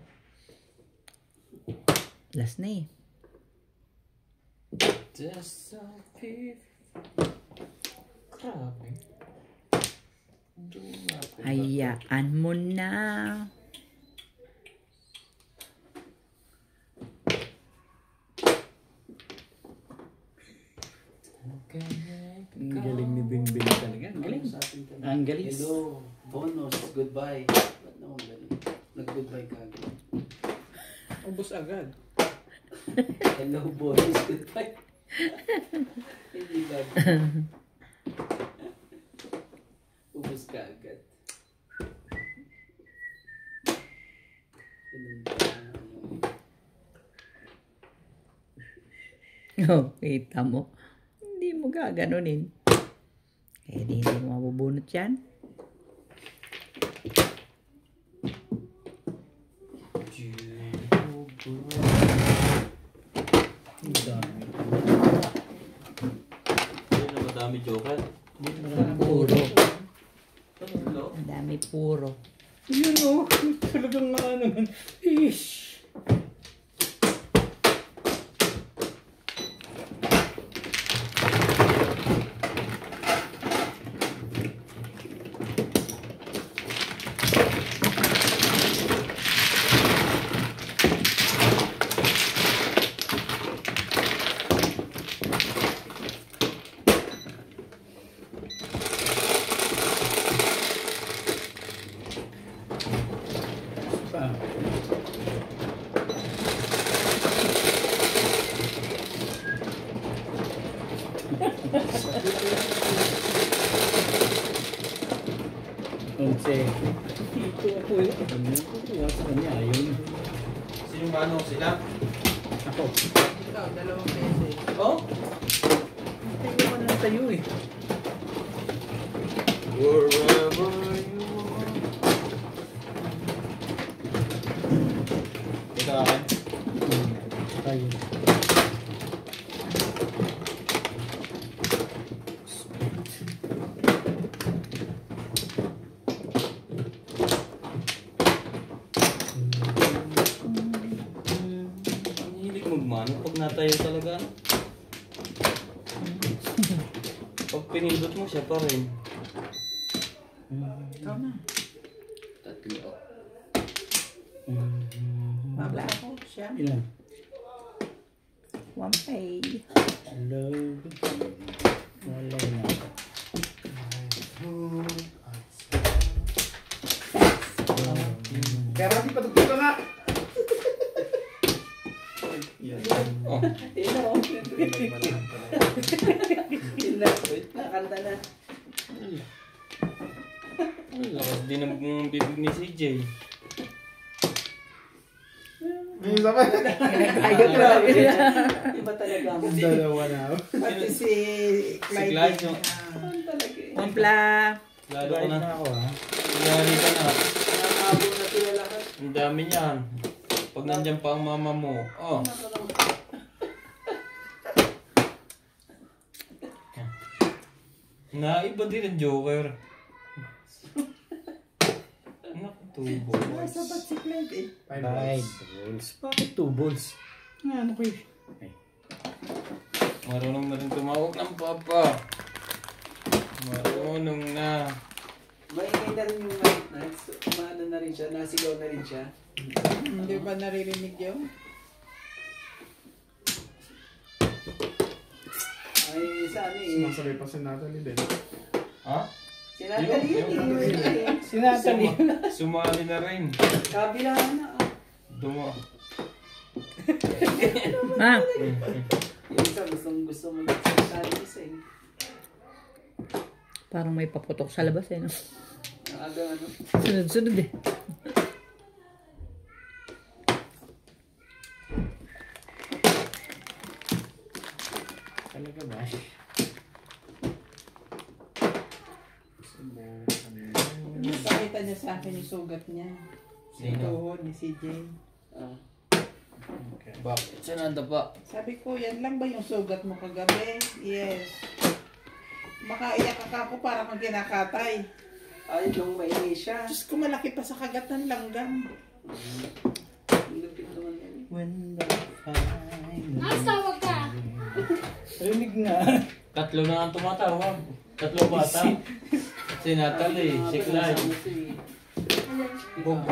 Last na eh. Just so beautiful. Grabe. Hayaan mo na. Ang galing ni Bingbing talaga. Ang galing. Ang galing. Hello, bonus, goodbye. Ba't naman ganun? Nag-goodbye ka agad. Ubus agad. Hello, bonus, goodbye. Hindi ba? Ubus ka agad. Ganun ba? Oh, kita mo. Hindi mo gaganunin. Eh, di hindi mo mabubunot yan. Ayun na madami joker. Puro. Ang dami puro. Yun o. Talagang nga naman. Ish. Onse. Ito ako eh. Ano yung kukuha sa kanya? Ayun. Sino ba ano? Sila? Ako. Ikaw, 2 beses. Oh? Tayo ka na tayo eh. Wherever you are. Ito akin. Tayo. Ang hilig magmano pag natayo talaga. Ano? Pag pinindot mo siya pa rin. Ikaw na. Tatlo. Mabla ako. Siya. Ilan? Wampay. Hello. Wala na. Kaya Rafi, patugtog ka nga! Oh. Ino. Ino. Wait, nakanta na. Ang lakas din ang bibig ni CJ. May isa pa. Ayaw grabe na. Iba talaga ako. Dalawa na ako. Pati si Clyde. Clyde, no? Ano talaga eh. Wampla. Lalo ko na. ako ha. Lalo ka na. Nakakabo na sila lahat. Ang dami niyan. Pag nandyan pa ang mama mo. Oh. Naiba din ang joker. Nakutubo. Sabat si Clyde eh. 5 balls. Bakit 2 balls? Nga, ano ko eh. Ay. Marunong na rin tumawag ng papa. Marunong na. Maingay na rin yung night nights. Umano na rin siya. Nasigaw na rin siya. Hindi ba naririnig yun? Ay, sa ano eh. Sumasabay pa si Natalie din. Ha? Sinatali yun eh. Sinatali. Sumali na rin. Kabila na. Duma. Ah, Yung isa gusto mo nagsasabi isa eh. parang may paputok sa labas eh. No? Ang aga ano. Sunod-sunod eh. Talaga ba? Pakita niya sa akin yung sugat niya. Sino? Tuhod ni CJ. Ah. Bakit siya nanda pa? Sabi ko, yan lang ba yung sugat mo kagabi? Yes. Makaiyak ako para kang kinakatay. Ay, nung maingi siya. Diyos ko, malaki pa sa kagat ng langgam. Lupit naman yan. When the final... Mas tawag ka. Rinig nga. Tatlo na ang tumatawag. Tatlo bata. Si Natalie, si Clyde. Bob.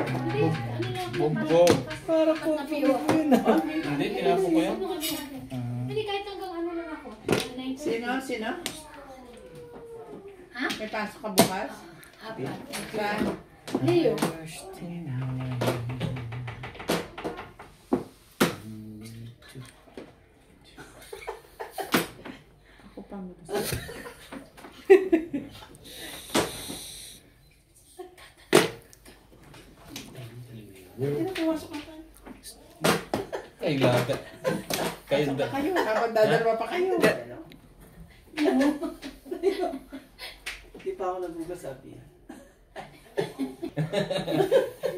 Para po yun. Hindi, tinapo ko yan. Hindi, kahit hanggang ano lang ako. Sino? Ha? May pasok ka bukas? Apat. Saan? Leo. Ako pa mo. Pinapawasok ka pa. Ay, lahat. Kayo da. Kayo, kapag dadalwa pa kayo. Hindi pa ako nagugas, sabi.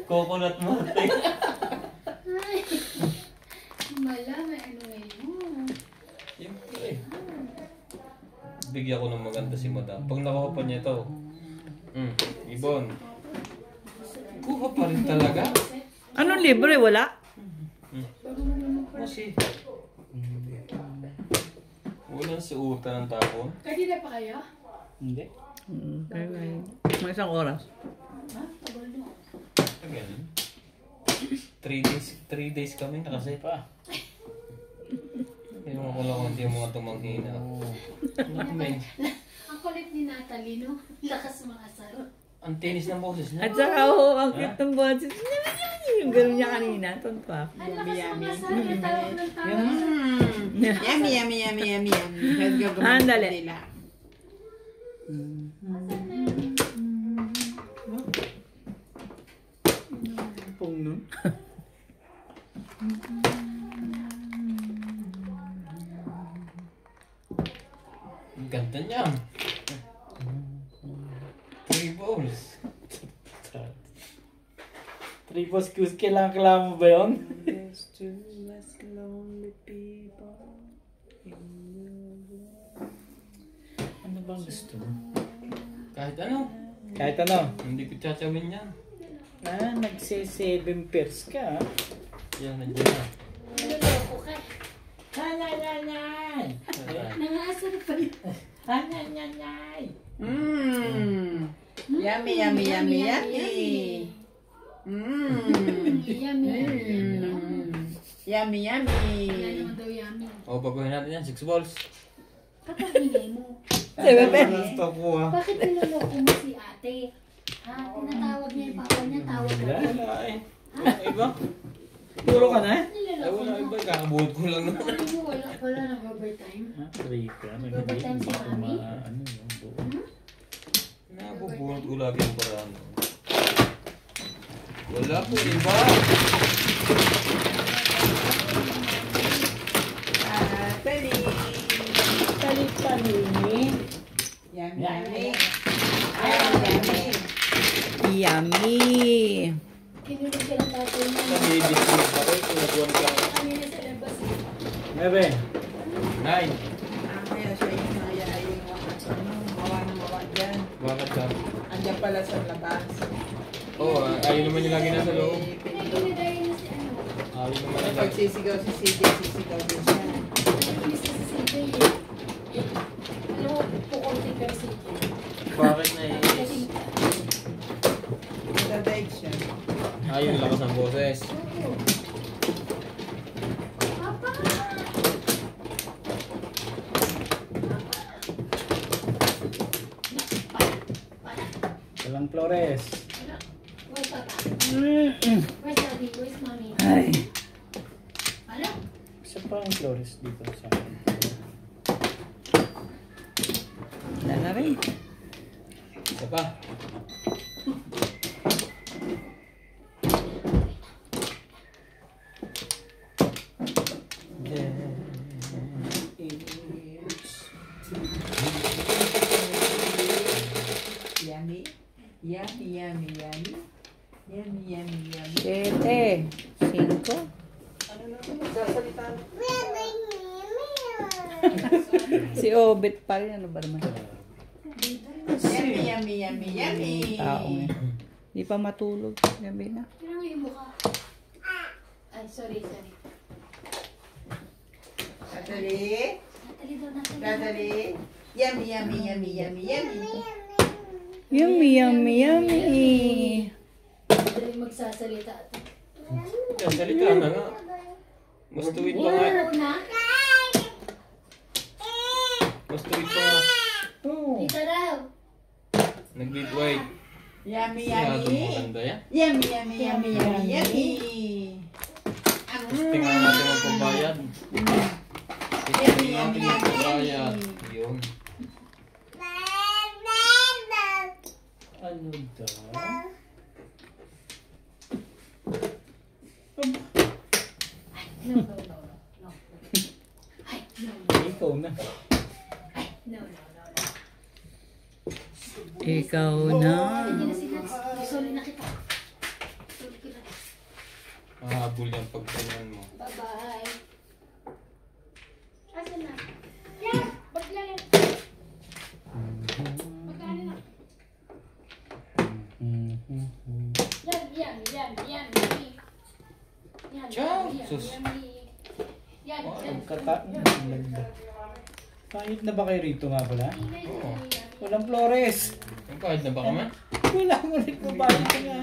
Coconut mo. Ay. Mala, may ano ngayon. Siyempre. Bigyan ko ng maganda si Madam. Pag nakuha pa niya ito. Ibon. Kuha pa rin talaga. Anong libre? Wala? Kasi. Walang suutan ng tapon. Kanina pa kayo? Hindi. Mga isang oras. Ha? Tagal na. Ganun. 3 days kami nakasay pa. Yung mga kulakon, yung mga tumanghina. Ang kulit ni Natalie, no? Lakas makasal. Ang tinis ng boses niya. At saka ang cute ng boses. Yung gano'n niya kanina. Tonto ako. Ang lakas makasal. Yung tawag ng tawag. Yummy. Andali. Nila. Pong nun. Ang ganda niya. 3 balls. Tripos Qs, kailangan mo ba yun? There's two less lonely people in the world. Ano bang gusto mo? Kahit ano. Kahit ano. Hindi ko tsachawin yan. Nagse-7 pairs ka. Yan, nandiyan na. Naloloko ka. Ay! Nangasar pa rin. Yummy. Yummy. Yummy. Wala naman daw yummy. O, baguhin natin yan. 6 balls. Kapag-ingay mo. 7 pesos. Gusto ko ah. Bakit niloloko mo si ate? Ha? Tinatawag niya yung papa niya, tawag mo. Wala eh. Wala iba. Puro ka na? Ay, Niloloko wala mo. iba. Kakabuhat ko lang naman. Sabi mo, wala nag-overtime. 3 ka. Overtime si Mami? Ano yun? buo. Nabubuhat ko lagi ang paraan. Wala po iba. Yummy. Yummy. Kinulit ka ng tatay niya. Nabibisip ako. Tunabuhan ka. Kanina sa labas. 9. 9. Kaya siya yung ayayin mawa dyan. Bakit ka? Andiyan pala sa labas. Oo, ayaw naman yung lagi nasa loob. Pinagdadayin na si ano. Ayaw naman yung lagi. Pag sisigaw si CJ, sisigaw din siya. Nag-miss na si CJ. Alam mo, pukunti ka si CJ. Bakit na eh? Kasi, Nagdadaig siya. Ayaw yung lakas ng boses. Papa! Walang Flores. Where's Papa? Where's Daddy? Where's Mommy? Ay. Ano? Isa pa ang Flores dito sa akin. Wala na rin. Isa pa. Yummy. Yummy. 7. 5. Si Obet pa rin. Ano ba naman? Yummy, yummy, yummy, yummy. Tao eh. Di pa matulog. Gabi na. Kailangan yung mukha. Ay, sorry. Dadali. Natali daw, natali. Dadali. Yummy, yummy, yummy, yummy, yummy. Yummy, yummy, yummy. Madali magsasalita. Yan, salita na nga. Mas tuwid pa nga. Una. Mas tuwid pa nga. Dito raw. Nag-big-white. Yummy, Siyado yummy. maganda yan. Yummy, yummy, yummy, yummy, yummy. Tingnan natin magpabayad. Yummy, Tingnan yummy, natin yummy, magpabayad. yummy. Yun. Ano daw? No. Ay, no. Ikaw na. No. Ikaw na. Sige na, sige na. Sorry na kita. Sorry kita. Mahabol yung pagtanyan mo. Bye-bye. Asan na? Yan! Paglalan. Magkano na? Yan. Yan. Ciao! Sus. Yan. Kahit na ba kayo rito nga pala? Oo. Walang Flores. Yung kahit na ba kami? Wala mo rin kumain ka nga.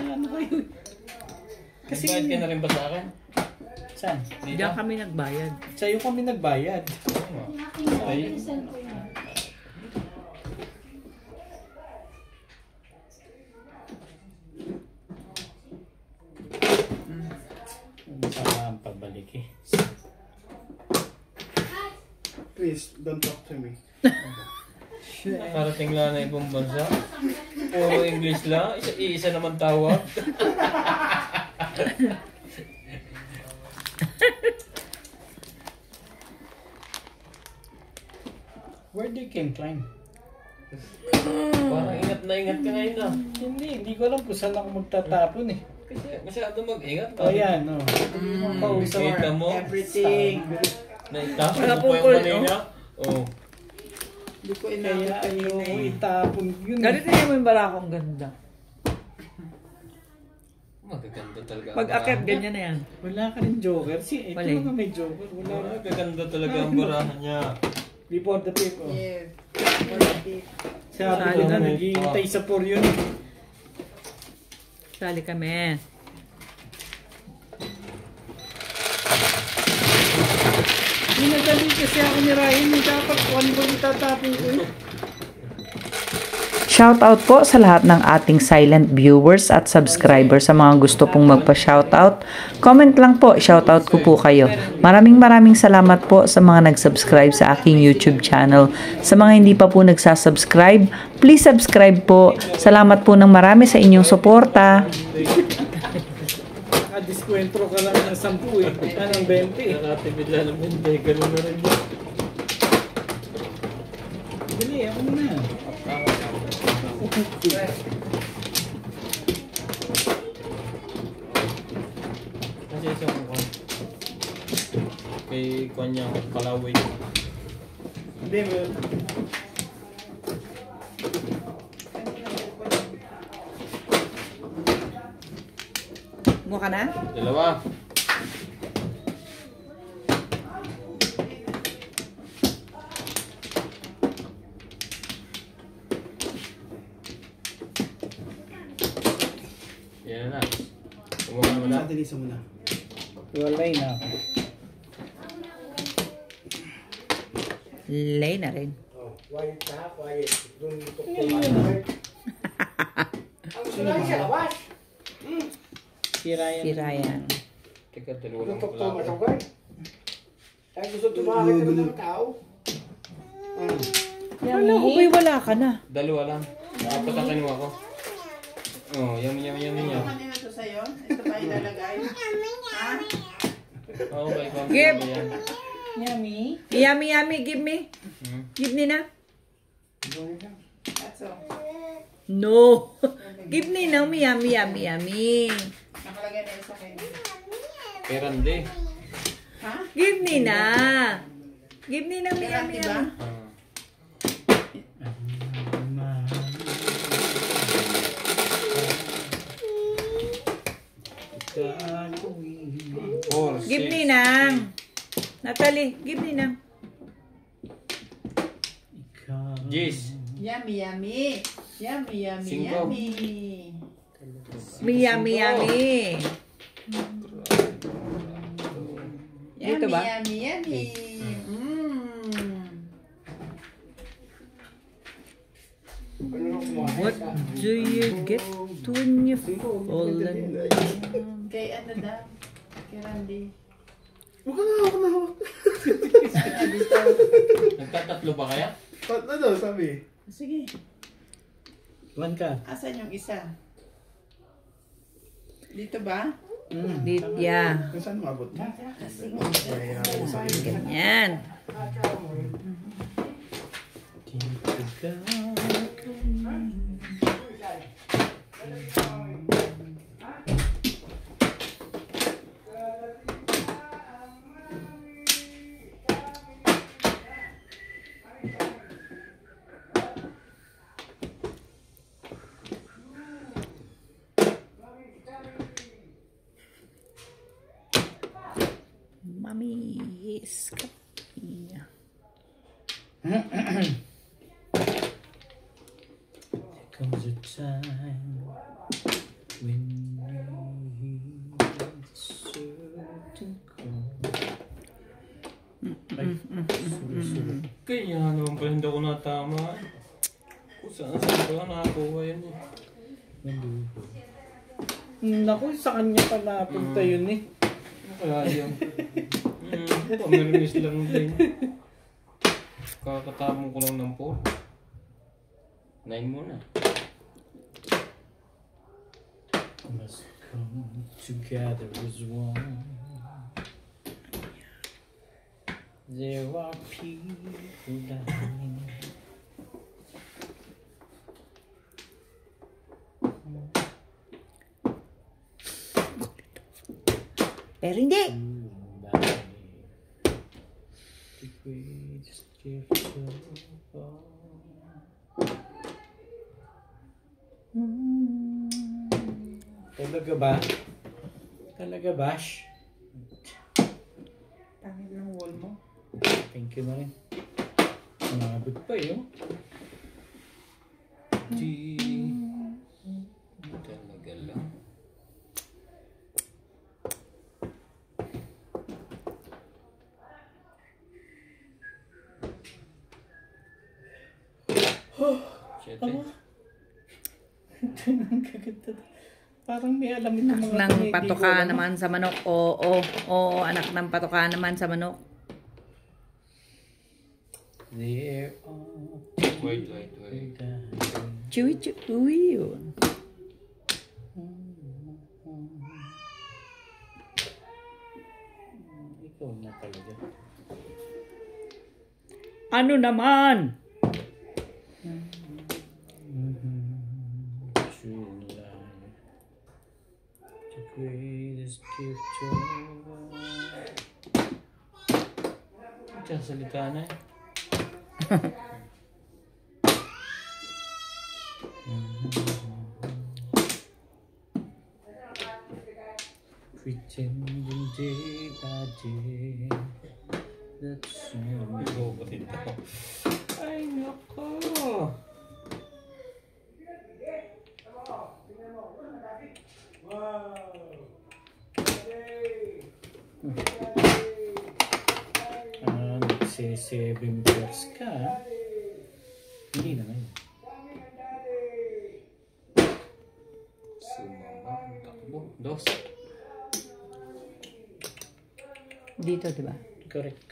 Ano kayo? Kasi Nagbayad ka na rin ba sa akin? saan? Dito? Diyan kami nagbayad. Sa'yo kami nagbayad. Oo. Ay. Masama ang pagbalik eh. Please, don't talk to me. Nakarating lang na ibang bansa. Puro English lang. Isa naman tawag. Where they came from? Parang ingat ka ngayon ah. Hindi ko alam kung saan ako magtatapon eh. Kasi masyado mag-ingat. O yan, o. Kita mo. Everything. Naitapon mo pa yung kanina. Oo. Hindi ko Kaya inabot kanina ayoko eh. itapon yun. Ganito niya mo yung barakong ganda. Magaganda talaga. Pag akit, ganyan na yan. Wala ka rin joker. Ito Wala. mga may joker. Wala. Magaganda talaga ang barahan niya. Before the pick, o. Yes. Quality. Sabi Sali ko na na. naghihintay sa por yun. Sali kami. Minadali kasi ako ni Ryan. Dapat kung ano ba itatapon ko yun. Shoutout po sa lahat ng ating silent viewers at subscribers. Sa mga gusto pong magpa-shoutout, comment lang po, shoutout ko po kayo. Maraming salamat po sa mga nag-subscribe sa aking YouTube channel. Sa mga hindi pa po nagsasubscribe, please subscribe po. Salamat po ng marami sa inyong suporta. Nakadiskwentro ka lang ng 10 eh. Anong 20 eh. Nakatipid lang ng bende. Ganun na rin yun. Dali, ako na. Kasi isang kwan. Kay kwan niya, Kalaway. Hindi, Mo ka na? Dalawa. Yan na. Kumuha mo na. Dali sa muna. walay na ako. Lay na rin. Quiet ha, quiet. Doon tukuman. Ang sunay sa labas. Si Ryan. Si Ryan. Teka, dalawa lang Tutok to pala. masukay. Kaya gusto tumakit ng mga tao. Wala ko ba'y wala ka na? Dalawa lang. Apat ang kinuha ko. Oh, yummy. Kanina to sa'yo? Ito pa ilalagay? Ha? Oo, kay Pam. Give. Yan. Yummy. Yummy, give me. Give ni na. That's all. No. Give ni na, yummy. Nakalagay na isa kayo. Perande. Ha? Give ni na. Give ni na, Kailan, diba? Ah. Give Ninang. Natalie, give Ninang. Jis. Yummy, yummy. Yummy, yummy, Cinco. yummy. Yummy, yummy. Dito ba? Yummy, yummy. What do you get when you fall in love? Kay ano daw? Kay Randy. Huwag ka na, huwag na, huwag. Nagtatatlo ba kaya? Ano sabi? Sige. One ka. Asan yung isa? Dito ba? Dito, yeah. Kung saan maabot mo? Ganyan. Mommy is coming. Comes a time when you hear certain call. Ay, sulu-sulu. Kaya naman pa hindi ako natama. Kung saan ba nakakuha yan eh. Mandugo. Naku, sa kanya pala punta yun eh. Kaya yun. Pamirinis lang din. Kakatapon ko lang ng 4. 9 muna. Must come together as one. There are people dying. Pero hindi. The greatest gift of all. Talaga ba? Talaga, Bash? Pangit ng wall mo. Thank you na rin. Umabot pa yun. Talaga lang. Siyete. Parang may alam ito mga Anak ng patoka naman sa manok. Oo, oo, anak ng patoka naman sa manok. There are Wait. Chewy, chewy yun. ikaw na talaga. Ano naman? True life. The greatest gift of all. Diyan salita na eh. Pretending day by day. That's all. Ikaw ba dito? Ay, nako. Nagse-7 years ka. Hindi na ngayon. Sumama. Takbo. 2. Dito, di ba? Correct.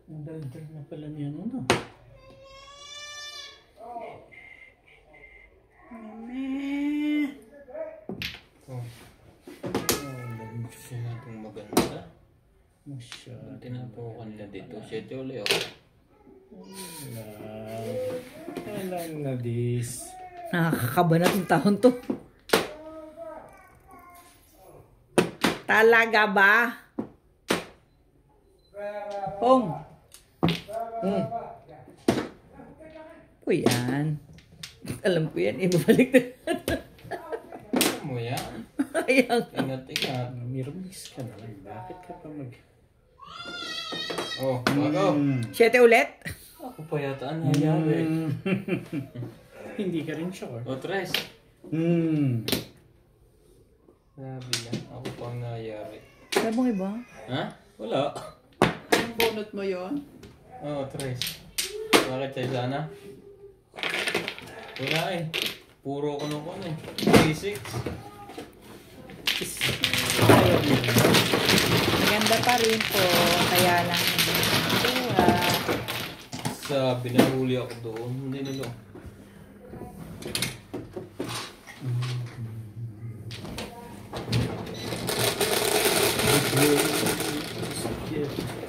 Ang daldal na pala niya ano. Gusto natin maganda. Masyado. Tinapukan nila dito. 7 ulit oh. Alam na this. Nakakabanat ng taon to. Talaga ba? Pong. O yan. Alam ko yan, ibabalik na. Alam mo yan. Ayan. Ingat-ingat. Mirmis ka na lang. Bakit ka pa mag... Oh, bago. 7 ulit? Ako pa yata ang nangyari. Hindi ka rin sure. O, tres. Sabi lang, ako pa ang nangyari. Sabi mo iba? Ha? Wala. Anong bunot mo yon? Oo, tres. Bakit tayo sana? Wala eh. Puro ko nung eh. Basics. Maganda pa rin po. Kaya lang hindi nakuha. Sabi na huli ako doon. Hindi nilo.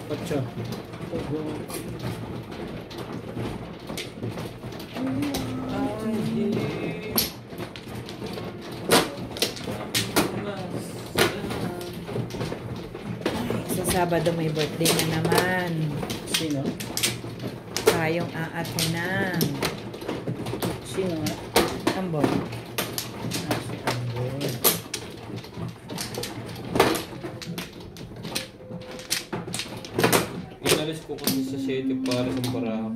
Pacha. Sa Sabado may birthday na naman. Sino? Tayong aatinan. Sino nga? Ambon. Si Ambon. Inalis ko kasi sa city para sa baraha.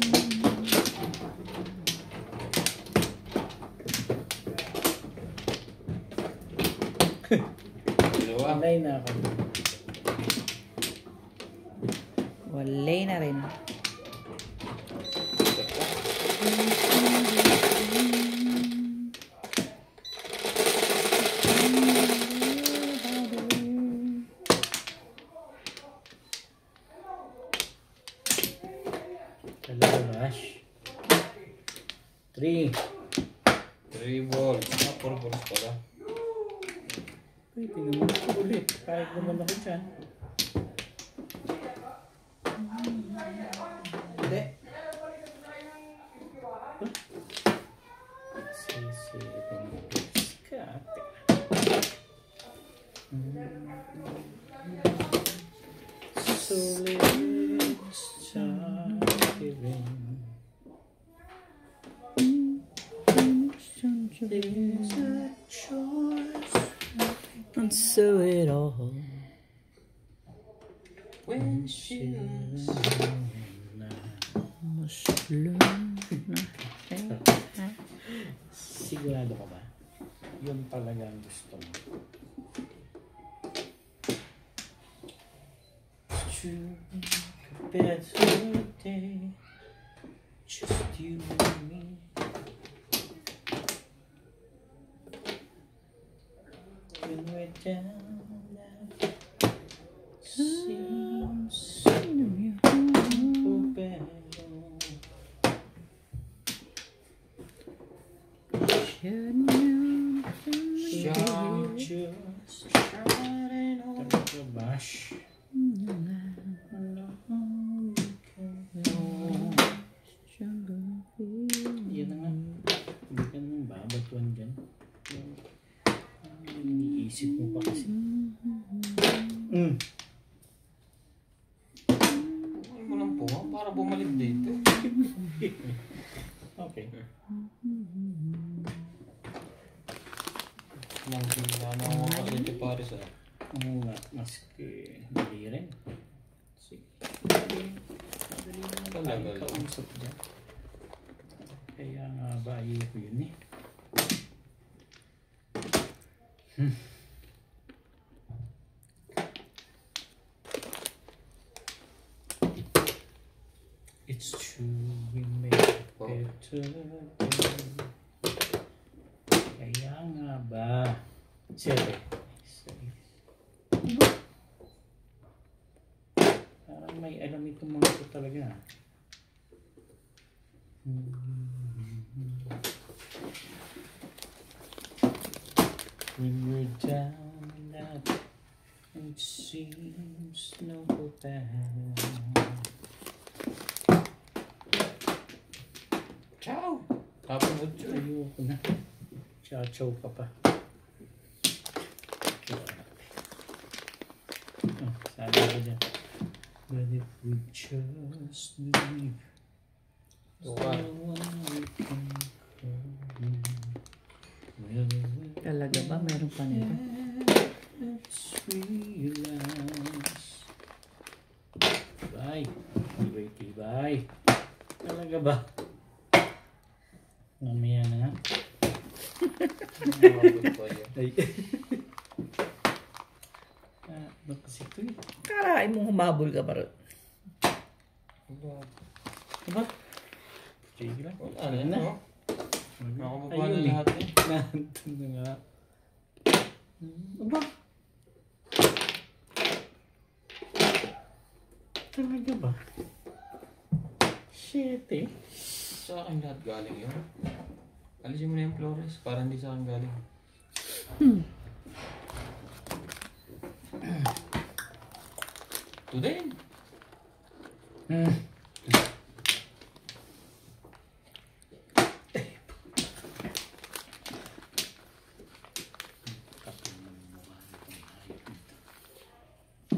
Dalawa. Alay na ako. Walay na rin. Isa pa. Kalabash. 3. 3 balls. 4 balls pala. Ay, tingnan mo ko ulit. Kahit naman ako dyan. Hindi. And so it all. When she looks. Sigurado ka ba? Yun talaga ang gusto mo. True, a better day, just you and me. When we're down, seems so better. You're just shining on. Bash. Yan na nga. Hindi ka naman babatuan dyan. Iniisip mo pa kasi. Ay mo lang po, para bumalik dito. Okay. Nang tingnan na ako kasi pare sa. Oo nga, maski hindi rin. Sige. Madali naman Talaga tayo lang. kausap dyan. Kaya nga ba ko yun eh. It's true we make it better day. Kaya nga ba? Siyempre. Parang may alam itong mga ito talaga. When we're down and out, it seems no bad. Ciao! Tapos mo dyan. Ayoko na. Chow-chow ka pa. Oh, sabi ko dyan. But if we just leave Buka. Talaga ba? Meron pa nito? Tibay. Tibay. Talaga ba? Mamaya na nga. Ay. Ano kasi ito eh? Karain mong humabol ka parot. Diba? Sige lang. Wala na. Nakababa na Ayun lahat eh. Nandun na nga. Aba? Talaga ba? Shit eh. Sa akin lahat galing yun. Alisin mo na yung Flores para hindi sa akin galing. Today.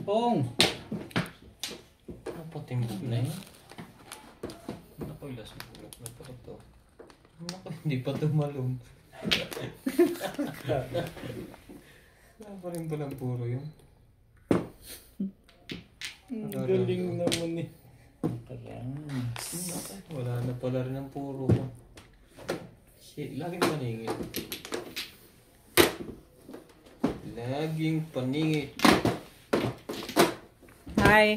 Pong! Napatimbog na yun. Naku, ilas mo. Nagpatok to. Naku, hindi pa tumalong. Wala pa rin palang puro yun. Ang galing naman eh. Wala na pala rin ang puro ko. Shit, laging paningit. Laging paningit. Hi!